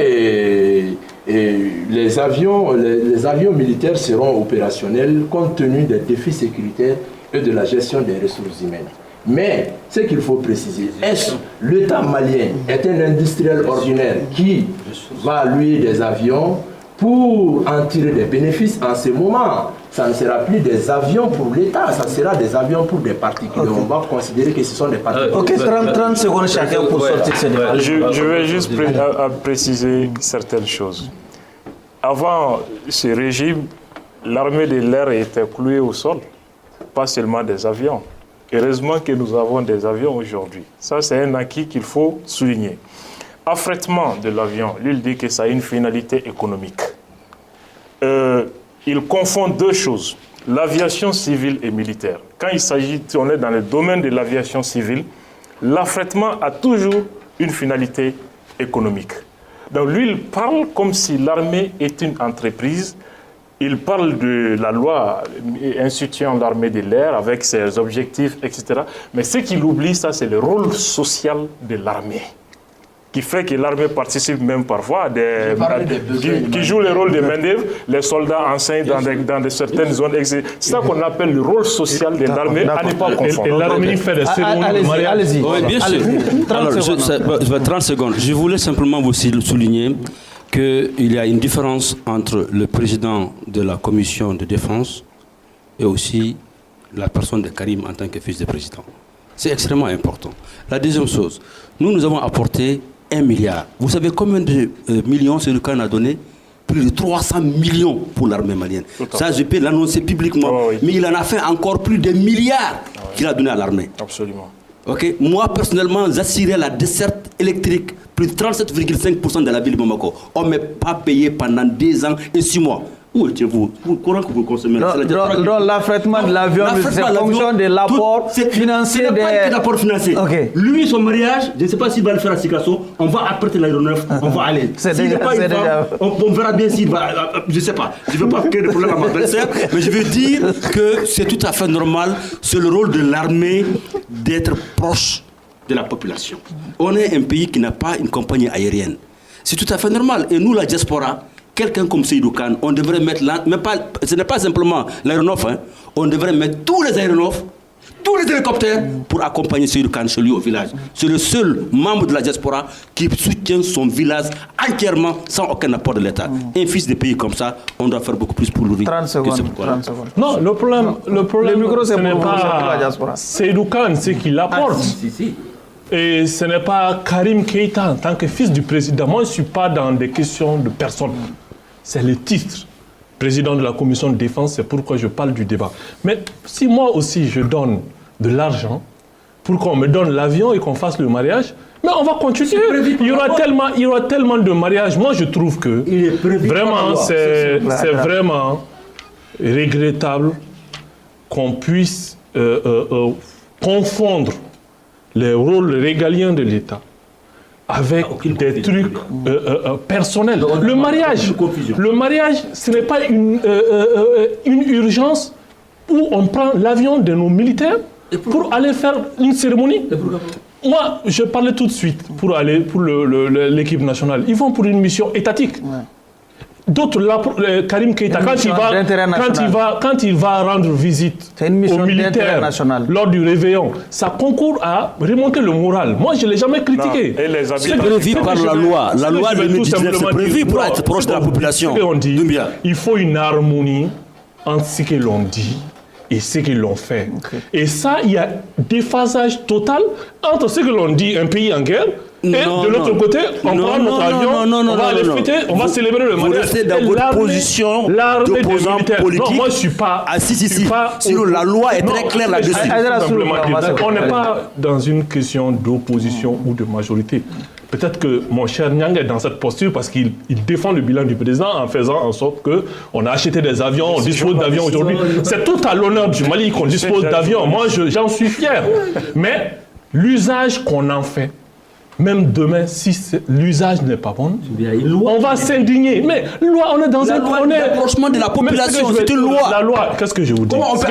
les avions militaires seront opérationnels compte tenu des défis sécuritaires et de la gestion des ressources humaines. Mais, ce qu'il faut préciser, est-ce l'État malien est un industriel ordinaire qui va louer des avions pour en tirer des bénéfices en ce moment? Ça ne sera plus des avions pour l'État, ça sera des avions pour des particuliers. Okay. On va considérer que ce sont des particuliers. Ok, 30 secondes chacun pour sortir ce débat. Je vais juste préciser certaines choses. Avant ce régime, l'armée de l'air était clouée au sol, pas seulement des avions. Heureusement que nous avons des avions aujourd'hui. Ça, c'est un acquis qu'il faut souligner. affrètement de l'avion, lui, il dit que ça a une finalité économique. Il confond deux choses, l'aviation civile et militaire. Quand il s'agit, on est dans le domaine de l'aviation civile, l'affrètement a toujours une finalité économique. Donc lui, il parle comme si l'armée est une entreprise. Il parle de la loi instituant l'armée de l'air avec ses objectifs, etc. Mais ce qu'il oublie, ça, c'est le rôle social de l'armée, qui fait que l'armée participe même parfois qui joue le rôle de main-d'œuvre. Les soldats enseignent dans certaines zones. C'est ça qu'on appelle le rôle social de l'armée, à ne pas confondre. Et l'armée fait des cérémonies de mariage. Allez-y. Oui, bien sûr. Alors, 30 secondes. Je voulais simplement vous souligner qu'il y a une différence entre le président de la commission de défense et aussi la personne de Karim en tant que fils de président. C'est extrêmement important. La deuxième chose, nous avons apporté 1 milliard. Vous savez combien de millions Sénégal a donné? Plus de 300 millions pour l'armée malienne. Ça, je peux l'annoncer publiquement. Mais il en a fait encore plus de milliards qu'il a donné à l'armée. Absolument. Okay. Moi, personnellement, j'assurais la desserte électrique, plus de 37,5% de la ville de Bamako. On ne m'a pas payé pendant 2 ans et 6 mois. Où étiez-vous? Courant que vous consommez. L'affrètement de l'avion, c'est en fonction de l'apport financier. Ce n'est pas un apport financier. Okay. Lui, son mariage, je ne sais pas s'il va le faire à Sikasso, on va apprêter l'aéronef, on va aller. On verra bien s'il va. Je ne sais pas. Je ne veux pas créer de problème à ma belle-sœur, mais je veux dire que c'est tout à fait normal. C'est le rôle de l'armée d'être proche de la population. On est un pays qui n'a pas une compagnie aérienne. C'est tout à fait normal. Et nous, la diaspora, quelqu'un comme Seydou Khan, on devrait mettre là, mais pas, ce n'est pas simplement l'aéronef, hein, on devrait mettre tous les aéronefs, tous les hélicoptères pour accompagner Seydou Khan chez lui au village. C'est le seul membre de la diaspora qui soutient son village entièrement sans aucun apport de l'État. Un fils de pays comme ça, on doit faire beaucoup plus pour lui. 30 secondes. Non, le problème micro, ce n'est pas Seydou Khan, c'est qu'il apporte. Et ce n'est pas Karim Keïta en tant que fils du président. Moi, je ne suis pas dans des questions de personne. C'est le titre. Président de la commission de défense, c'est pourquoi je parle du débat. Mais si moi aussi je donne de l'argent pour qu'on me donne l'avion et qu'on fasse le mariage, mais on va continuer. Il y aura tellement de mariages. Moi, je trouve que vraiment, c'est vraiment regrettable qu'on puisse confondre les rôles régaliens de l'État avec des trucs personnels. Le mariage, ce n'est pas une urgence où on prend l'avion de nos militaires pour aller faire une cérémonie. Moi, je parlais tout de suite pour aller pour l'équipe nationale. Ils vont pour une mission étatique. Ouais. D'autres, Karim Keïta, quand il va rendre visite aux militaires lors du réveillon, ça concourt à remonter le moral. Moi, je ne l'ai jamais critiqué. C'est prévu par la loi. La loi de 2019, c'est prévu pour être proche de la population. Il faut une harmonie entre ce que l'on dit et ce qu'ils l'ont fait. Okay. Et ça, il y a déphasage total entre ce que l'on dit, un pays en guerre, et de l'autre côté, on prend notre avion, on va aller fêter, on va célébrer le mariage. Vous restez dans votre position d'opposant politique. Non, moi, je ne suis pas... Ah si. Sinon, la loi est très claire là-dessus. On n'est pas dans une question d'opposition ou de majorité. Peut-être que mon cher Nyang est dans cette posture parce qu'il défend le bilan du président en faisant en sorte qu'on a acheté des avions, on dispose d'avions aujourd'hui. C'est tout à l'honneur du Mali qu'on dispose d'avions. Moi, j'en suis fier. Mais l'usage qu'on en fait, même demain, si l'usage n'est pas bon, on va s'indigner. Mais loi, on est dans un... On est approchement de la population, c'est une loi. La loi, qu'est-ce que je vous dis? On va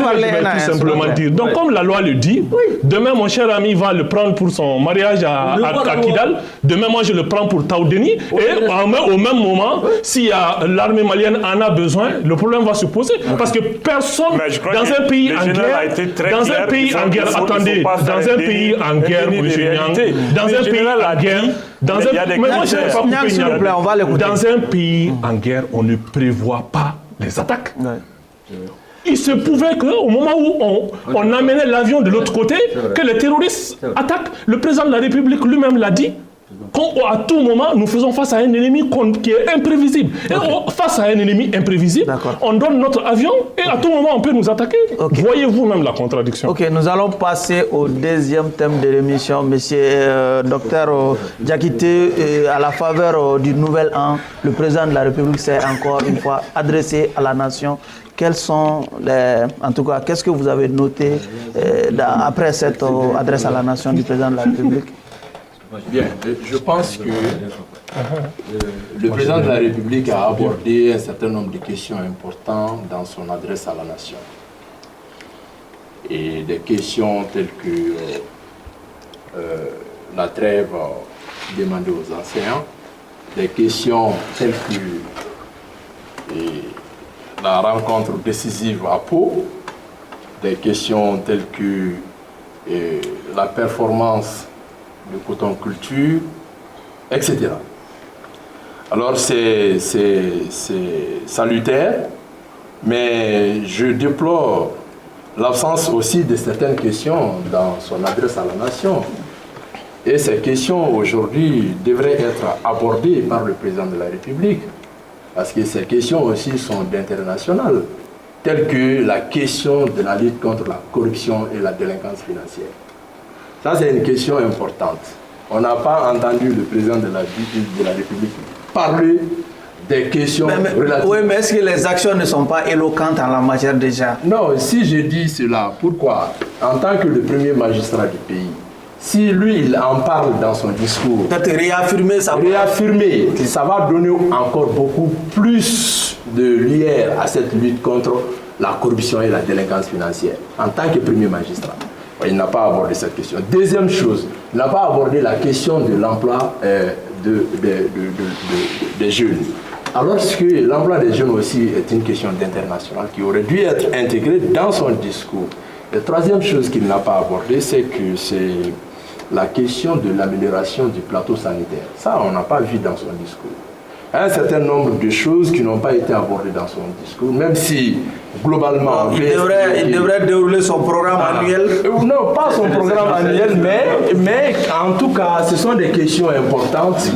parler tout simplement dire. Donc, comme la loi le dit, demain, mon cher ami va le prendre pour son mariage à Kidal. Demain, moi, je le prends pour Taoudeni. Et au même moment, si l'armée malienne en a besoin, le problème va se poser. Parce que personne, dans un pays en guerre, attendez, dans un pays en guerre, dans un pays en guerre, on ne prévoit pas les attaques. Il se pouvait qu'au moment où on amenait l'avion de l'autre côté, que les terroristes attaquent. Le président de la République lui-même l'a dit. À tout moment, nous faisons face à un ennemi qui est imprévisible. Et face à un ennemi imprévisible, on donne notre avion et à tout moment, on peut nous attaquer. Voyez-vous même la contradiction. Ok, nous allons passer au deuxième thème de l'émission. Monsieur Docteur Diakité, à la faveur du nouvel an, le président de la République s'est encore une fois adressé à la nation. Quels sont en tout cas, qu'est-ce que vous avez noté après cette adresse à la nation du président de la République? Bien, je pense que le président de la République a abordé un certain nombre de questions importantes dans son adresse à la nation. Et des questions telles que la trêve demandée aux enseignants, des questions telles que la rencontre décisive à Pau, des questions telles que la performance de coton culture, etc. Alors c'est salutaire, mais je déplore l'absence aussi de certaines questions dans son adresse à la nation. Et ces questions aujourd'hui devraient être abordées par le président de la République, parce que ces questions aussi sont d'international, telles que la question de la lutte contre la corruption et la délinquance financière. Ça, c'est une question importante. On n'a pas entendu le président de la République parler des questions relatives. Oui, mais est-ce que les actions ne sont pas éloquentes en la matière déjà? Non, si je dis cela, pourquoi? En tant que le premier magistrat du pays, si lui, il en parle dans son discours, peut-être réaffirmer, ça va donner encore beaucoup plus de lumière à cette lutte contre la corruption et la délinquance financière, en tant que premier magistrat. Il n'a pas abordé cette question. Deuxième chose, il n'a pas abordé la question de l'emploi des jeunes. Alors que l'emploi des jeunes aussi est une question d'international qui aurait dû être intégrée dans son discours. La troisième chose qu'il n'a pas abordée, c'est la question de l'amélioration du plateau sanitaire. Ça, on n'a pas vu dans son discours. Un certain nombre de choses qui n'ont pas été abordées dans son discours, même si globalement... Il devrait dérouler son programme annuel. Non, pas son programme annuel, mais en tout cas, ce sont des questions importantes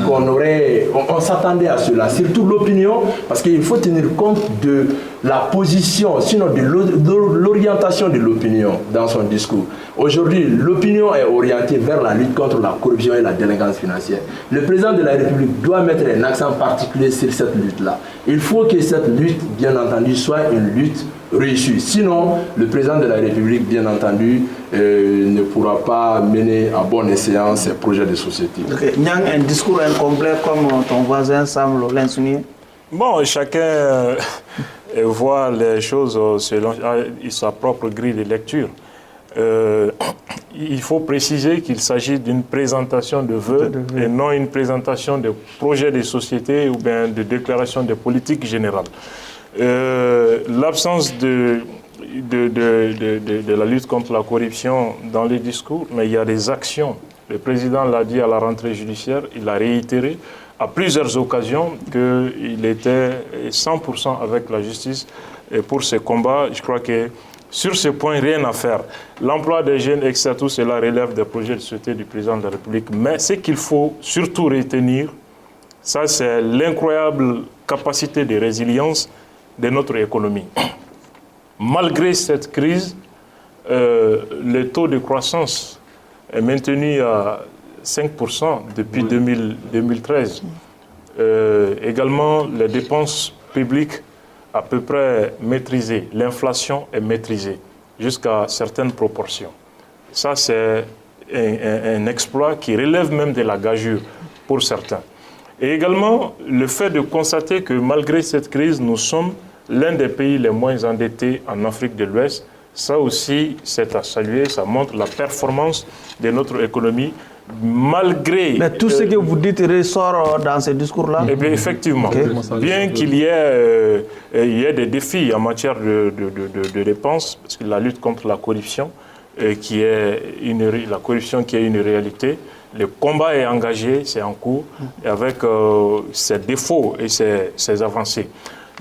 on s'attendait à cela, surtout l'opinion, parce qu'il faut tenir compte de la position, sinon de l'orientation de l'opinion dans son discours. Aujourd'hui, l'opinion est orientée vers la lutte contre la corruption et la délinquance financière. Le président de la République doit mettre un accent particulier sur cette lutte-là. Il faut que cette lutte, bien entendu, soit une lutte réussie. Sinon, le président de la République, bien entendu, ne pourra pas mener à bon escient ses projets de société. Nyang, un discours incomplet comme ton voisin semble l'insinuer? Bon, chacun voit les choses selon sa propre grille de lecture. Il faut préciser qu'il s'agit d'une présentation de vœux et non une présentation de projets de société ou bien de déclaration de politique générale. L'absence de la lutte contre la corruption dans les discours, mais il y a des actions. Le président l'a dit à la rentrée judiciaire, il a réitéré à plusieurs occasions qu'il était 100% avec la justice. Et pour ce combat, je crois que sur ce point, rien à faire. L'emploi des jeunes, etc., tout cela relève des projets de société du président de la République. Mais ce qu'il faut surtout retenir, ça c'est l'incroyable capacité de résilience de notre économie. Malgré cette crise, le taux de croissance est maintenu à 5% depuis 2013. Également, les dépenses publiques à peu près maîtrisées. L'inflation est maîtrisée jusqu'à certaines proportions. Ça, c'est un exploit qui relève même de la gageure pour certains. Et également, le fait de constater que malgré cette crise, nous sommes l'un des pays les moins endettés en Afrique de l'Ouest. Ça aussi, c'est à saluer, ça montre la performance de notre économie. Malgré... Mais tout ce que vous dites ressort dans ce discours-là? Eh bien, effectivement. Bien qu'il y ait des défis en matière de dépenses, parce que la lutte contre la corruption, la corruption qui est une réalité, le combat est engagé, c'est en cours, avec ses défauts et ses avancées.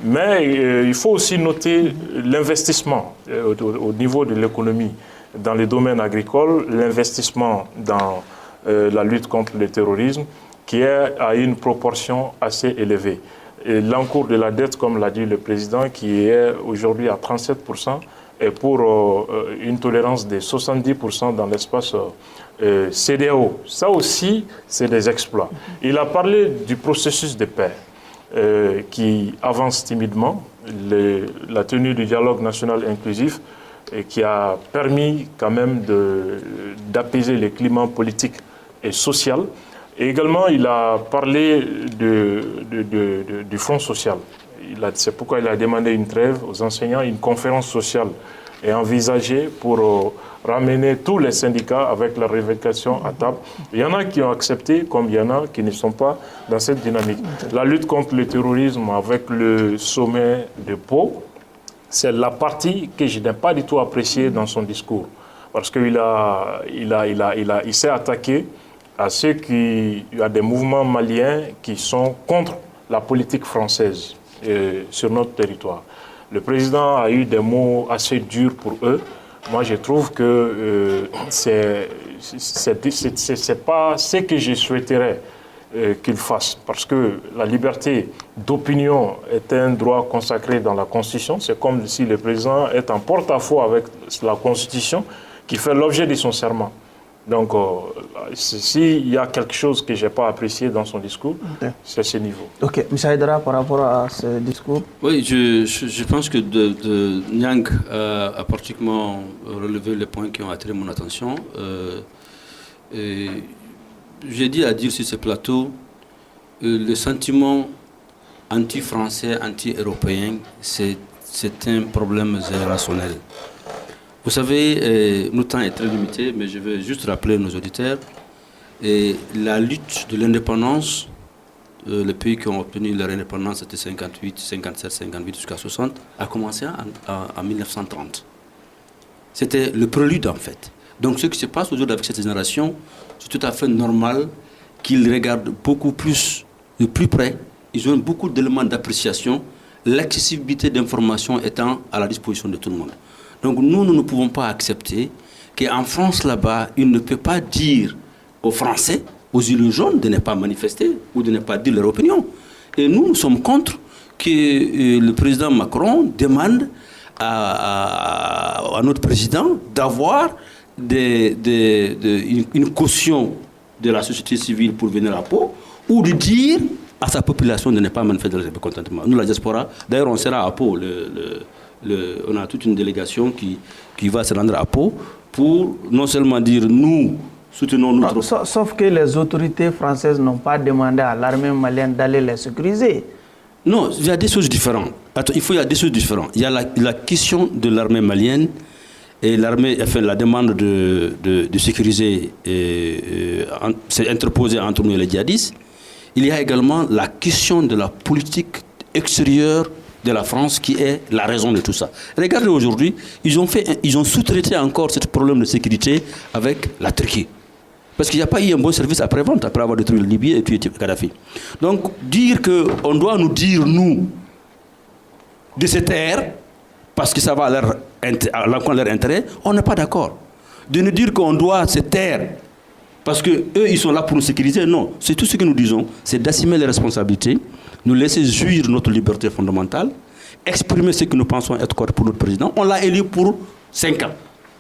Mais il faut aussi noter l'investissement au niveau de l'économie dans les domaines agricoles, l'investissement dans la lutte contre le terrorisme, qui est à une proportion assez élevée. Et l'encours de la dette, comme l'a dit le président, qui est aujourd'hui à 37%, et pour une tolérance de 70% dans l'espace CEDEAO. Ça aussi, c'est des exploits. Il a parlé du processus de paix qui avance timidement, la tenue du dialogue national inclusif, et qui a permis quand même d'apaiser les climats politiques et social. Et également, il a parlé du Front social. C'est pourquoi il a demandé une trêve aux enseignants. Une conférence sociale est envisagée pour ramener tous les syndicats avec la revendication à table. Il y en a qui ont accepté, comme il y en a qui ne sont pas dans cette dynamique. La lutte contre le terrorisme avec le sommet de Pau, c'est la partie que je n'ai pas du tout appréciée dans son discours. Parce qu'il s'est attaqué à ceux il y a des mouvements maliens qui sont contre la politique française sur notre territoire. Le président a eu des mots assez durs pour eux. Moi, je trouve que c'est pas ce que je souhaiterais qu'il fasse, parce que la liberté d'opinion est un droit consacré dans la Constitution. C'est comme si le président est en porte-à-faux avec la Constitution qui fait l'objet de son serment. Donc, s'il y a quelque chose que je n'ai pas apprécié dans son discours, c'est ce niveau. Ok. M. Haïdara, par rapport à ce discours? Oui, je pense que Nyang a pratiquement relevé les points qui ont attiré mon attention. J'ai dit à dire sur ce plateau, le sentiment anti-français, anti-européen, c'est un problème générationnel. Vous savez, notre temps est très limité, mais je veux juste rappeler à nos auditeurs, la lutte de l'indépendance, les pays qui ont obtenu leur indépendance, c'était 58, 57, 58 jusqu'à 60, a commencé en 1930. C'était le prélude en fait. Donc ce qui se passe aujourd'hui avec cette génération, c'est tout à fait normal qu'ils regardent beaucoup plus de plus près. Ils ont beaucoup d'éléments d'appréciation, l'accessibilité d'informations étant à la disposition de tout le monde. Donc nous ne pouvons pas accepter qu'en France là-bas, il ne peut pas dire aux Français, aux Gilets jaunes, de ne pas manifester ou de ne pas dire leur opinion. Et nous sommes contre que le président Macron demande à notre président d'avoir une caution de la société civile pour venir à Pau, ou de dire à sa population de ne pas manifester leur mécontentement. Nous, la diaspora, d'ailleurs, on sera à Pau. On a toute une délégation qui va se rendre à Pau pour non seulement dire nous soutenons notre... Sauf que les autorités françaises n'ont pas demandé à l'armée malienne d'aller les sécuriser. Non, il y a des choses différentes. Attends, il y a des choses différentes. Il y a la question de l'armée malienne et l'armée a fait la demande de sécuriser, s'est interposée entre nous et les djihadistes. Il y a également la question de la politique extérieure de la France qui est la raison de tout ça. Regardez aujourd'hui, ils ont sous-traité encore ce problème de sécurité avec la Turquie. Parce qu'il n'y a pas eu un bon service après-vente après avoir détruit la Libye et puis Kadhafi. Donc dire qu'on doit nous dire, nous, de se taire, parce que ça va à l'encontre de leur intérêt, on n'est pas d'accord. De nous dire qu'on doit se taire parce qu'eux, ils sont là pour nous sécuriser, non. C'est tout ce que nous disons, c'est d'assumer les responsabilités, nous laisser jouir notre liberté fondamentale, exprimer ce que nous pensons être correct pour notre président. On l'a élu pour 5 ans.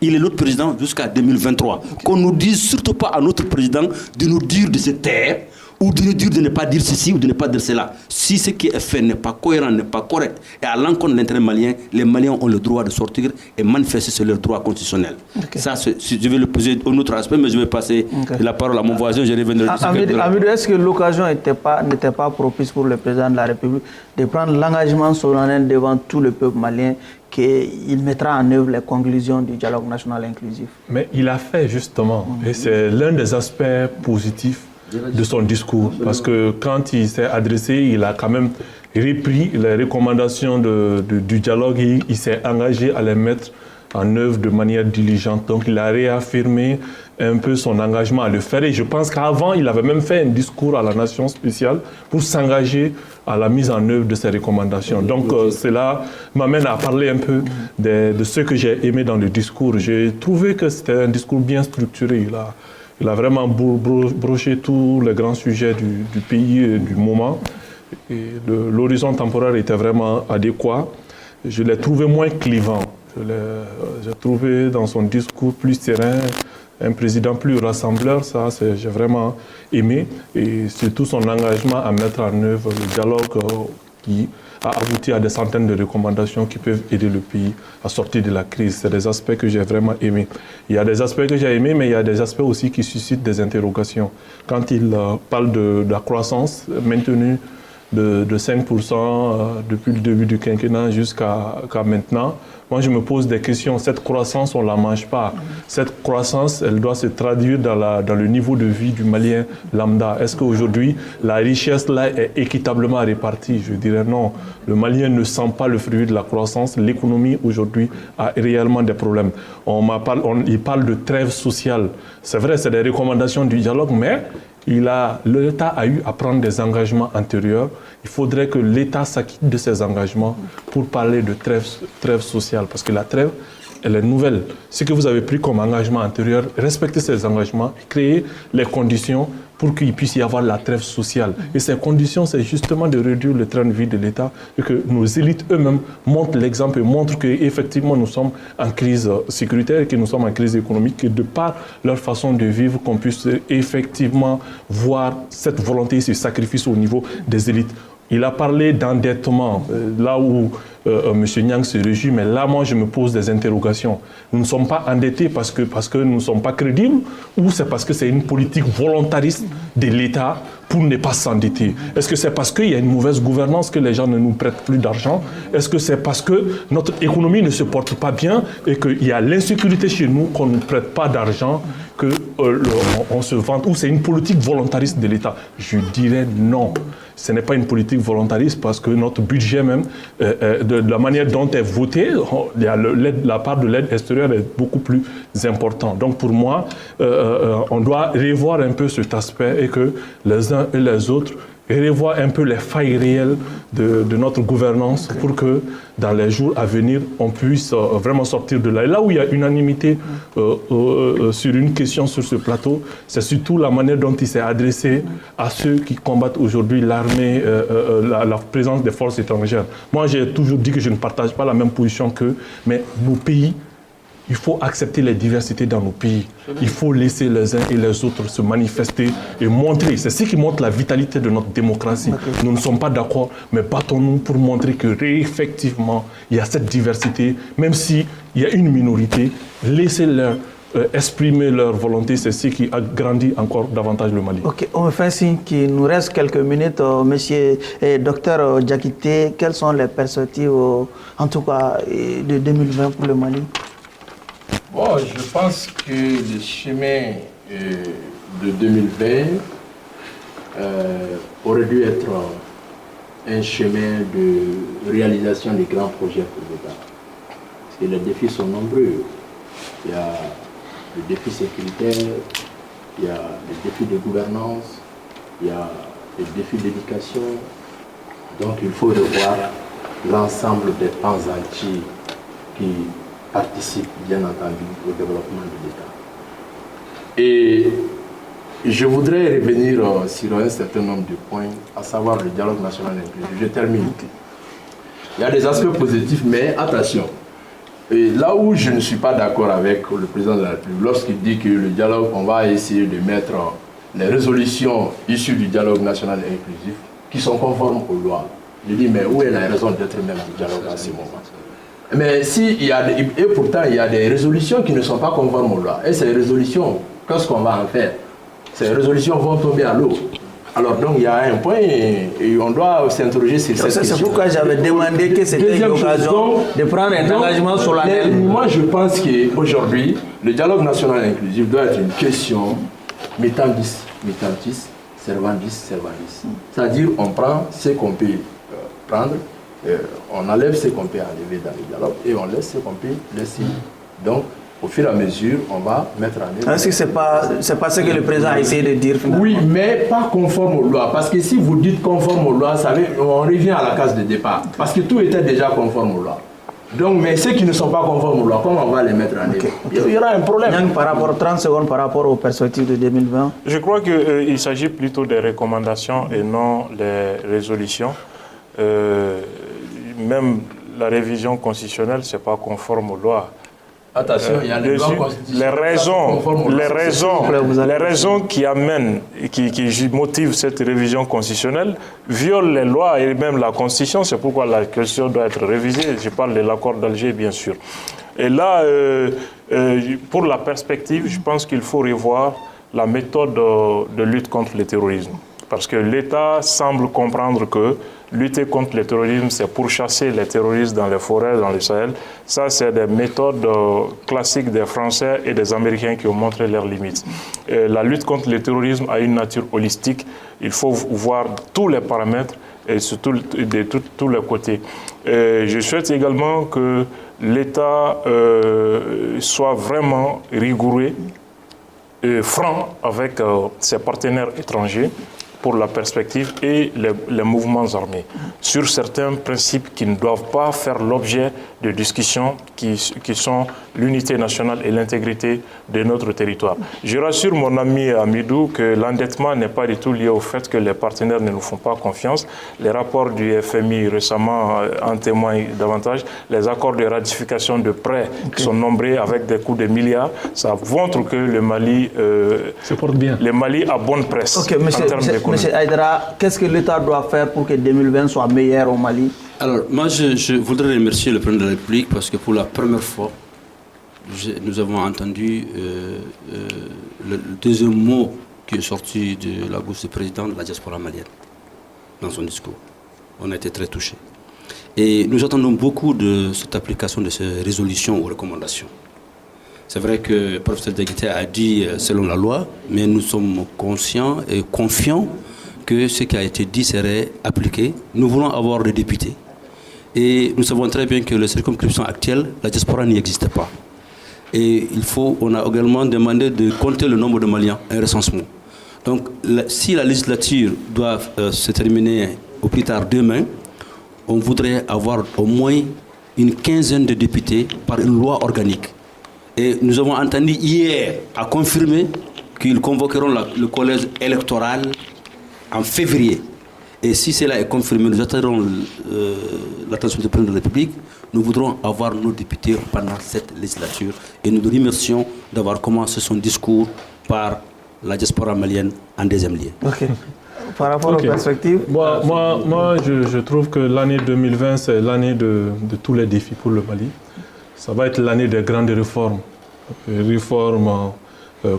Il est notre président jusqu'à 2023. Qu'on ne nous dise surtout pas à notre président de nous dire de se taire ou de nous dire de ne pas dire ceci ou de ne pas dire cela. Si ce qui est fait n'est pas cohérent, n'est pas correct, et à l'encontre de l'intérêt malien, les Maliens ont le droit de sortir et manifester sur leur droit constitutionnel. Okay. Ça, je vais le poser un autre aspect, mais je vais passer la parole à mon voisin. Je reviendrai. Est-ce que l'occasion n'était pas propice pour le président de la République de prendre l'engagement solennel devant tout le peuple malien qu'il mettra en œuvre les conclusions du dialogue national inclusif? Mais il a fait justement, et c'est l'un des aspects positifs de son discours, parce que quand il s'est adressé, il a quand même repris les recommandations du dialogue et il s'est engagé à les mettre en œuvre de manière diligente. Donc il a réaffirmé un peu son engagement à le faire, et je pense qu'avant il avait même fait un discours à la nation spéciale pour s'engager à la mise en œuvre de ces recommandations. Donc cela m'amène à parler un peu de ce que j'ai aimé dans le discours. J'ai trouvé que c'était un discours bien structuré. Il a vraiment broché tous les grands sujets du pays et du moment. Et l'horizon temporel était vraiment adéquat. Je l'ai trouvé moins clivant. J'ai trouvé dans son discours plus serein, un président plus rassembleur, ça j'ai vraiment aimé. Et surtout son engagement à mettre en œuvre le dialogue qui a abouti à des centaines de recommandations qui peuvent aider le pays à sortir de la crise. C'est des aspects que j'ai vraiment aimés. Il y a des aspects que j'ai aimés, mais il y a des aspects aussi qui suscitent des interrogations. Quand il parle de la croissance maintenue de 5% depuis le début du quinquennat jusqu'à maintenant, moi je me pose des questions. Cette croissance, on ne la mange pas. Cette croissance, elle doit se traduire dans le niveau de vie du Malien lambda. Est-ce qu'aujourd'hui, la richesse là est équitablement répartie? Je dirais non. Le Malien ne sent pas le fruit de la croissance. L'économie aujourd'hui a réellement des problèmes. Il parle de trêve sociale. C'est vrai, c'est des recommandations du dialogue, mais l'État a eu à prendre des engagements antérieurs. Il faudrait que l'État s'acquitte de ces engagements pour parler de trêve sociale. Parce que la trêve, elle est nouvelle. Ce que vous avez pris comme engagement antérieur, respectez ces engagements, créez les conditions pour qu'il puisse y avoir la trêve sociale. Et ces conditions, c'est justement de réduire le train de vie de l'État et que nos élites eux-mêmes montrent l'exemple et montrent qu'effectivement nous sommes en crise sécuritaire, que nous sommes en crise économique et de par leur façon de vivre, qu'on puisse effectivement voir cette volonté, ce sacrifice au niveau des élites. Il a parlé d'endettement, là où M. Niang se réjouit, mais là, moi, je me pose des interrogations. Nous ne sommes pas endettés parce que nous ne sommes pas crédibles, ou c'est parce que c'est une politique volontariste de l'État pour ne pas s'endetter? Est-ce que c'est parce qu'il y a une mauvaise gouvernance que les gens ne nous prêtent plus d'argent? Est-ce que c'est parce que notre économie ne se porte pas bien et qu'il y a l'insécurité chez nous qu'on ne nous prête pas d'argent, qu'on se vante? Ou c'est une politique volontariste de l'État? Je dirais non. Ce n'est pas une politique volontariste parce que notre budget même, de la manière dont est voté, la part de l'aide extérieure est beaucoup plus importante. Donc pour moi, on doit revoir un peu cet aspect et que les uns et les autres revoient un peu les failles réelles de notre gouvernance pour que dans les jours à venir, on puisse vraiment sortir de là. Et là où il y a unanimité sur une question sur ce plateau, c'est surtout la manière dont il s'est adressé à ceux qui combattent aujourd'hui l'armée, la présence des forces étrangères. Moi, j'ai toujours dit que je ne partage pas la même position qu'eux, mais nos pays, il faut accepter les diversités dans nos pays. Il faut laisser les uns et les autres se manifester et montrer. C'est ce qui montre la vitalité de notre démocratie. Okay. Nous ne sommes pas d'accord, mais battons-nous pour montrer qu'effectivement, il y a cette diversité. Même s'il y a une minorité, laissez-leur exprimer leur volonté. C'est ce qui agrandit encore davantage le Mali. Ok, on me fait signe qu'il nous reste quelques minutes. Monsieur et docteur Diakité, quelles sont les perspectives, en tout cas, de 2020 pour le Mali? Bon, je pense que le chemin de 2020 aurait dû être un chemin de réalisation des grands projets pour l'État. Parce que les défis sont nombreux. Il y a le défi sécuritaire, il y a les défis de gouvernance, il y a les défis d'éducation. Donc il faut revoir l'ensemble des pans entiers qui participe bien entendu au développement de l'État. Et je voudrais revenir sur un certain nombre de points, à savoir le dialogue national inclusif. Je termine. Il y a des aspects positifs, mais attention. Et là où je ne suis pas d'accord avec le président de la République, lorsqu'il dit que le dialogue, on va essayer de mettre les résolutions issues du dialogue national inclusif qui sont conformes aux lois. Je dis, mais où est la raison d'être même du dialogue à ce moment? Mais et pourtant, il y a des résolutions qui ne sont pas conformes aux lois. Et ces résolutions, qu'est-ce qu'on va en faire? Ces résolutions vont tomber à l'eau. Alors donc, il y a un point et on doit s'interroger sur cette question. C'est pourquoi j'avais demandé que c'était une occasion de prendre un engagement solennel. Moi, je pense qu'aujourd'hui, le dialogue national inclusif doit être une question métandis, servandis. C'est-à-dire, on prend ce qu'on peut prendre, on enlève ce qu'on peut enlever dans le dialogue et on laisse ce qu'on peut laisser. Donc, au fur et à mesure, on va mettre en œuvre. Est-ce que c'est pas ce que le président a essayé de dire finalement? Oui, mais pas conforme aux lois. Parce que si vous dites conforme aux lois, on revient à la case de départ. Parce que tout était déjà conforme aux lois. Donc, mais ceux qui ne sont pas conformes aux lois, comment on va les mettre en œuvre? Il y aura un problème. Par rapport, 30 secondes par rapport aux perspectives de 2020. Je crois qu'il s'agit plutôt des recommandations et non des résolutions. Même la révision constitutionnelle, ce n'est pas conforme aux lois. Attention, il y a les lois constitutionnelles. Les raisons qui amènent, qui motivent cette révision constitutionnelle violent les lois et même la Constitution. C'est pourquoi la question doit être révisée. Je parle de l'accord d'Alger, bien sûr. Et là, pour la perspective, je pense qu'il faut revoir la méthode de lutte contre le terrorisme. Parce que l'État semble comprendre que lutter contre le terrorisme, c'est pour chasser les terroristes dans les forêts, dans le Sahel. Ça, c'est des méthodes classiques des Français et des Américains qui ont montré leurs limites. La lutte contre le terrorisme a une nature holistique. Il faut voir tous les paramètres et surtout de tous les côtés. Je souhaite également que l'État soit vraiment rigoureux et franc avec ses partenaires étrangers pour la perspective et les mouvements armés, sur certains principes qui ne doivent pas faire l'objet de discussions qui sont l'unité nationale et l'intégrité de notre territoire. Je rassure mon ami Amidou que l'endettement n'est pas du tout lié au fait que les partenaires ne nous font pas confiance. Les rapports du FMI récemment en témoignent davantage. Les accords de ratification de prêts qui sont nombreux avec des coûts de milliards, ça montre que le Mali se porte bien. Le Mali a bonne presse en termes d'économie. Monsieur Aïdara, qu'est-ce que l'État doit faire pour que 2020 soit meilleur au Mali? Alors, moi, je voudrais remercier le président de la République parce que pour la première fois, nous avons entendu le deuxième mot qui est sorti de la bouche du président de la diaspora malienne dans son discours. On a été très touchés. Et nous attendons beaucoup de cette application de ces résolutions ou recommandations. C'est vrai que le professeur Diakité a dit selon la loi, mais nous sommes conscients et confiants que ce qui a été dit serait appliqué. Nous voulons avoir des députés. Et nous savons très bien que la circonscription actuelle, la diaspora n'y existe pas. Et on a également demandé de compter le nombre de Maliens, un recensement. Donc, si la législature doit se terminer au plus tard demain, on voudrait avoir au moins une quinzaine de députés par une loi organique. Et nous avons entendu hier à confirmer qu'ils convoqueront le collège électoral en février. Et si cela est confirmé, nous attendrons l'attention du président de la République. Nous voudrons avoir nos députés pendant cette législature. Et nous nous remercions d'avoir commencé son discours par la diaspora malienne en deuxième lieu. Ok. Par rapport aux perspectives? Moi, je trouve que l'année 2020, c'est l'année de tous les défis pour le Mali. Ça va être l'année des grandes réformes. Réformes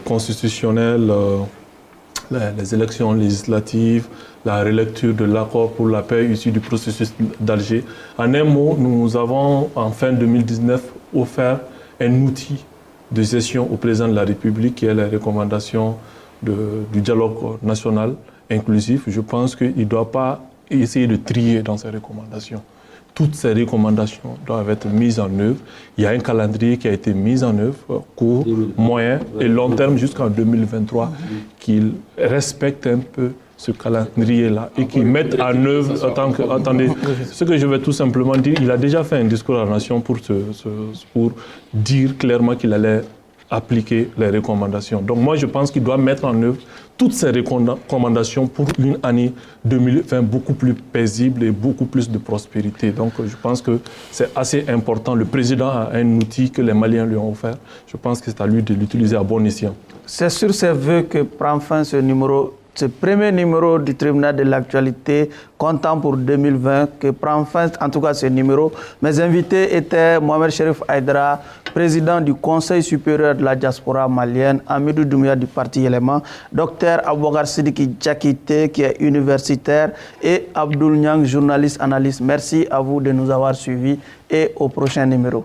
constitutionnelles, les élections législatives, la relecture de l'accord pour la paix issu du processus d'Alger. En un mot, nous avons en fin 2019 offert un outil de gestion au président de la République qui est la recommandation du dialogue national inclusif. Je pense qu'il ne doit pas essayer de trier dans ses recommandations. Toutes ces recommandations doivent être mises en œuvre. Il y a un calendrier qui a été mis en œuvre, court, moyen et long terme jusqu'en 2023, qu'il respecte un peu ce calendrier-là et qu'il mette en œuvre, attendez, ce que je vais tout simplement dire, il a déjà fait un discours à la nation pour dire clairement qu'il allait appliquer les recommandations. Donc moi, je pense qu'il doit mettre en œuvre toutes ces recommandations pour une année 2020 beaucoup plus paisible et beaucoup plus de prospérité. Donc je pense que c'est assez important. Le président a un outil que les Maliens lui ont offert. Je pense que c'est à lui de l'utiliser à bon escient. C'est sur ces vœux que prend fin ce premier numéro du tribunal de l'actualité comptant pour 2020 que prend fin en tout cas ce numéro. Mes invités étaient Mohamed Cherif Aïdara, président du Conseil supérieur de la diaspora malienne, Amidou Doumbouya du parti Élément, Dr Aboubakar Sidiki Diakité qui est universitaire et Abdoul Niang, journaliste analyste. Merci à vous de nous avoir suivis et au prochain numéro.